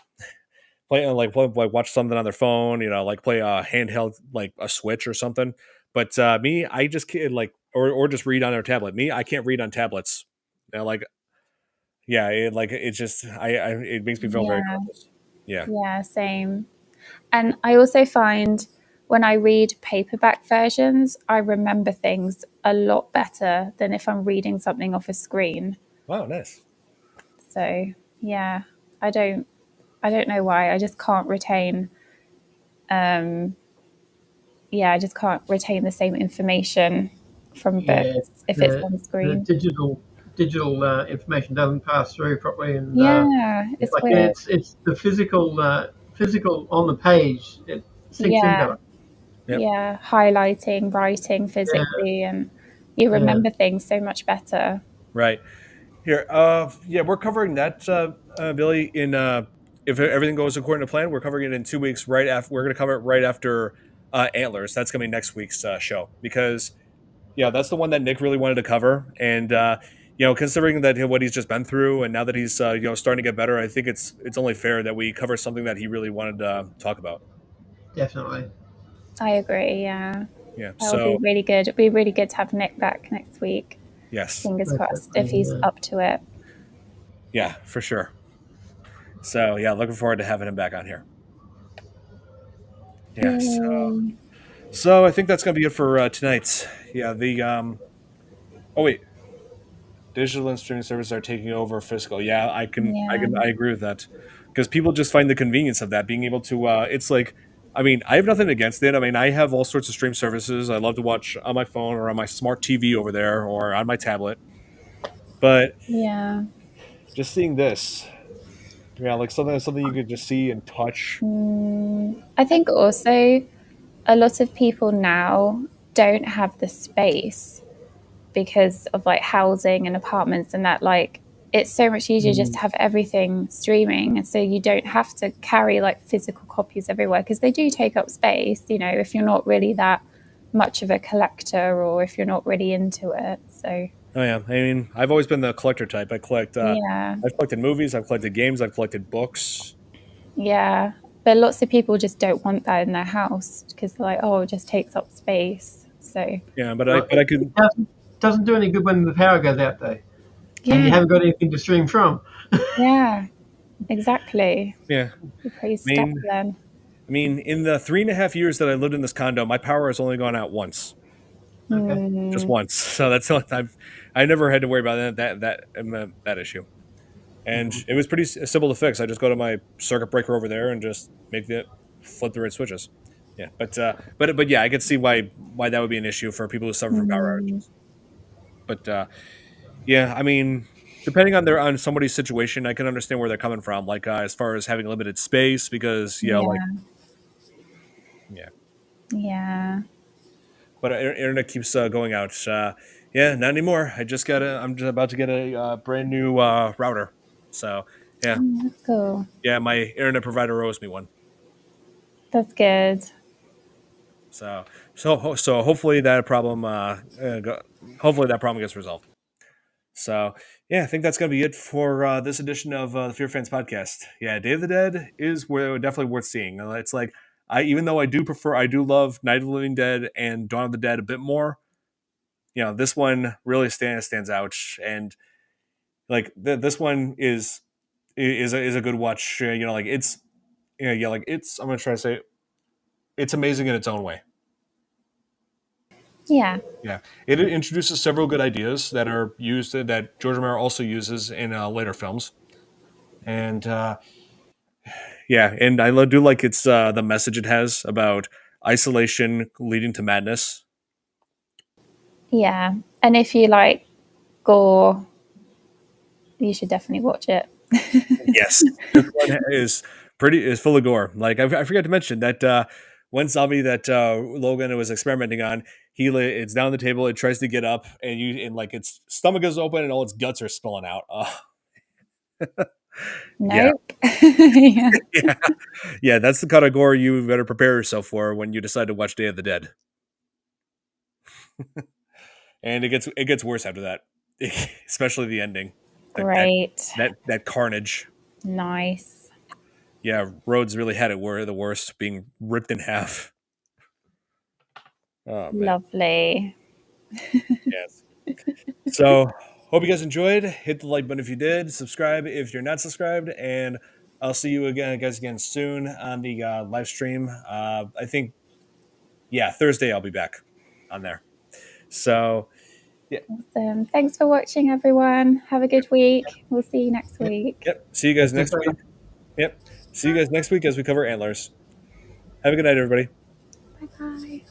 like watch something on their phone. Like play a handheld like a Switch or something. But me, I just can't like or just read on their tablet. Me, I can't read on tablets. Like yeah, it just it makes me feel very Yeah, cautious. Yeah. yeah, same. And I also find when I read paperback versions, I remember things a lot better than if I'm reading something off a screen. Wow, nice. So yeah, I don't I don't know why. I just can't retain I just can't retain the same information from Yeah, books if it's the on the screen. digital information doesn't pass through properly, and Yeah, it's like weird. it's the physical on the page. It sinks in Yeah, better. Yep. yeah, highlighting, writing Yeah, physically, and you yeah. remember things so much better. Right. Here, yeah, we're covering that, Billy. In if everything goes according to plan, we're covering it in 2 weeks. Right after, we're going to cover it right after. Antlers. That's coming next week's show because yeah, that's the one that Nick really wanted to cover, and considering that what he's just been through, and now that he's starting to get better, I think it's only fair that we cover something that he really wanted to talk about. Definitely. I agree. Yeah, Yeah. that would be So really good. It'd be really good to have Nick back next week. yes. Fingers crossed if Definitely. he's up to it. Yeah, for sure. So yeah, looking forward to having him back on here. Yeah. Yay. So I think that's gonna be it for tonight's. Yeah. The Oh wait, digital and streaming services are taking over physical. Yeah, Yeah. I agree with that because people just find the convenience of that being able to. It's like, I mean, I have nothing against it. I mean, I have all sorts of stream services. I love to watch on my phone or on my smart TV over there or on my tablet. But Yeah. just seeing this, yeah, like something you could just see and touch. I think also a lot of people now don't have the space because of like housing and apartments and that, like it's so much easier just to have everything streaming, and so you don't have to carry like physical copies everywhere because they do take up space, if you're not really that much of a collector or if you're not really into it. So Oh yeah, I mean, I've always been the collector type. I collect. yeah. I've collected movies. I've collected games. I've collected books. Yeah, but lots of people just don't want that in their house because they're like, oh, it just takes up space. So Yeah, Well, but I it could. doesn't do any good when the power goes out, though, and you yeah, haven't got anything to stream from. yeah, exactly. Yeah, You're pretty I stuck mean, then. in the 3.5 years that I lived in this condo, my power has only gone out once, Okay. just Hmm. once. So that's all I never had to worry about that issue, and Mhm. it was pretty simple to fix. I just go to my circuit breaker over there and just make the flip the right switches. Yeah, but yeah, I could see why that would be an issue for people who suffer from power Hmm. outages. But yeah, I mean, depending on somebody's situation, I can understand where they're coming from. Like as far as having limited space, because like Yeah, yeah. yeah. But internet keeps going out. Yeah, not anymore. I'm just about to get a brand new router. So yeah, Oh, that's cool. yeah, my internet provider owes me one. That's good. So hopefully that problem hopefully that problem gets resolved. So yeah, I think that's gonna be it for this edition of the Fear Fans podcast. Yeah, Day of the Dead is definitely worth seeing. It's like even though I do love Night of the Living Dead and Dawn of the Dead a bit more. This one really stands out, and like this one is a good watch. Like it's yeah, like it's I'm gonna try to say it's amazing in its own way. Yeah, Yeah, it introduces several good ideas that are used that George Romero also uses in later films, and yeah, and do like it's the message it has about isolation leading to madness. yeah. And if you like gore, you should definitely watch it. Yes, this one is full of gore. Like I forgot to mention that one zombie that Logan was experimenting on, it's down on the table. It tries to get up, and like its stomach is open and all its guts are spilling out. Yeah, Nope. Yeah. yeah, yeah. That's the kind of gore you better prepare yourself for when you decide to watch Day of the Dead. And it gets worse after that, especially the ending. Great. That carnage. Nice. Yeah, Rhodes really had it the worst, being ripped in half. Oh man, Lovely. yes. So hope you guys enjoyed. Hit the like button if you did. Subscribe if you're not subscribed, and I'll see you guys again soon on the live stream. I think Thursday I'll be back on there. So yeah, Awesome. Thanks for watching, everyone. Have a good week. We'll see you next Yep. week. yep. See you guys Thanks, next week. Yep. See you guys next week as we cover antlers. Have a good night, everybody. Bye bye.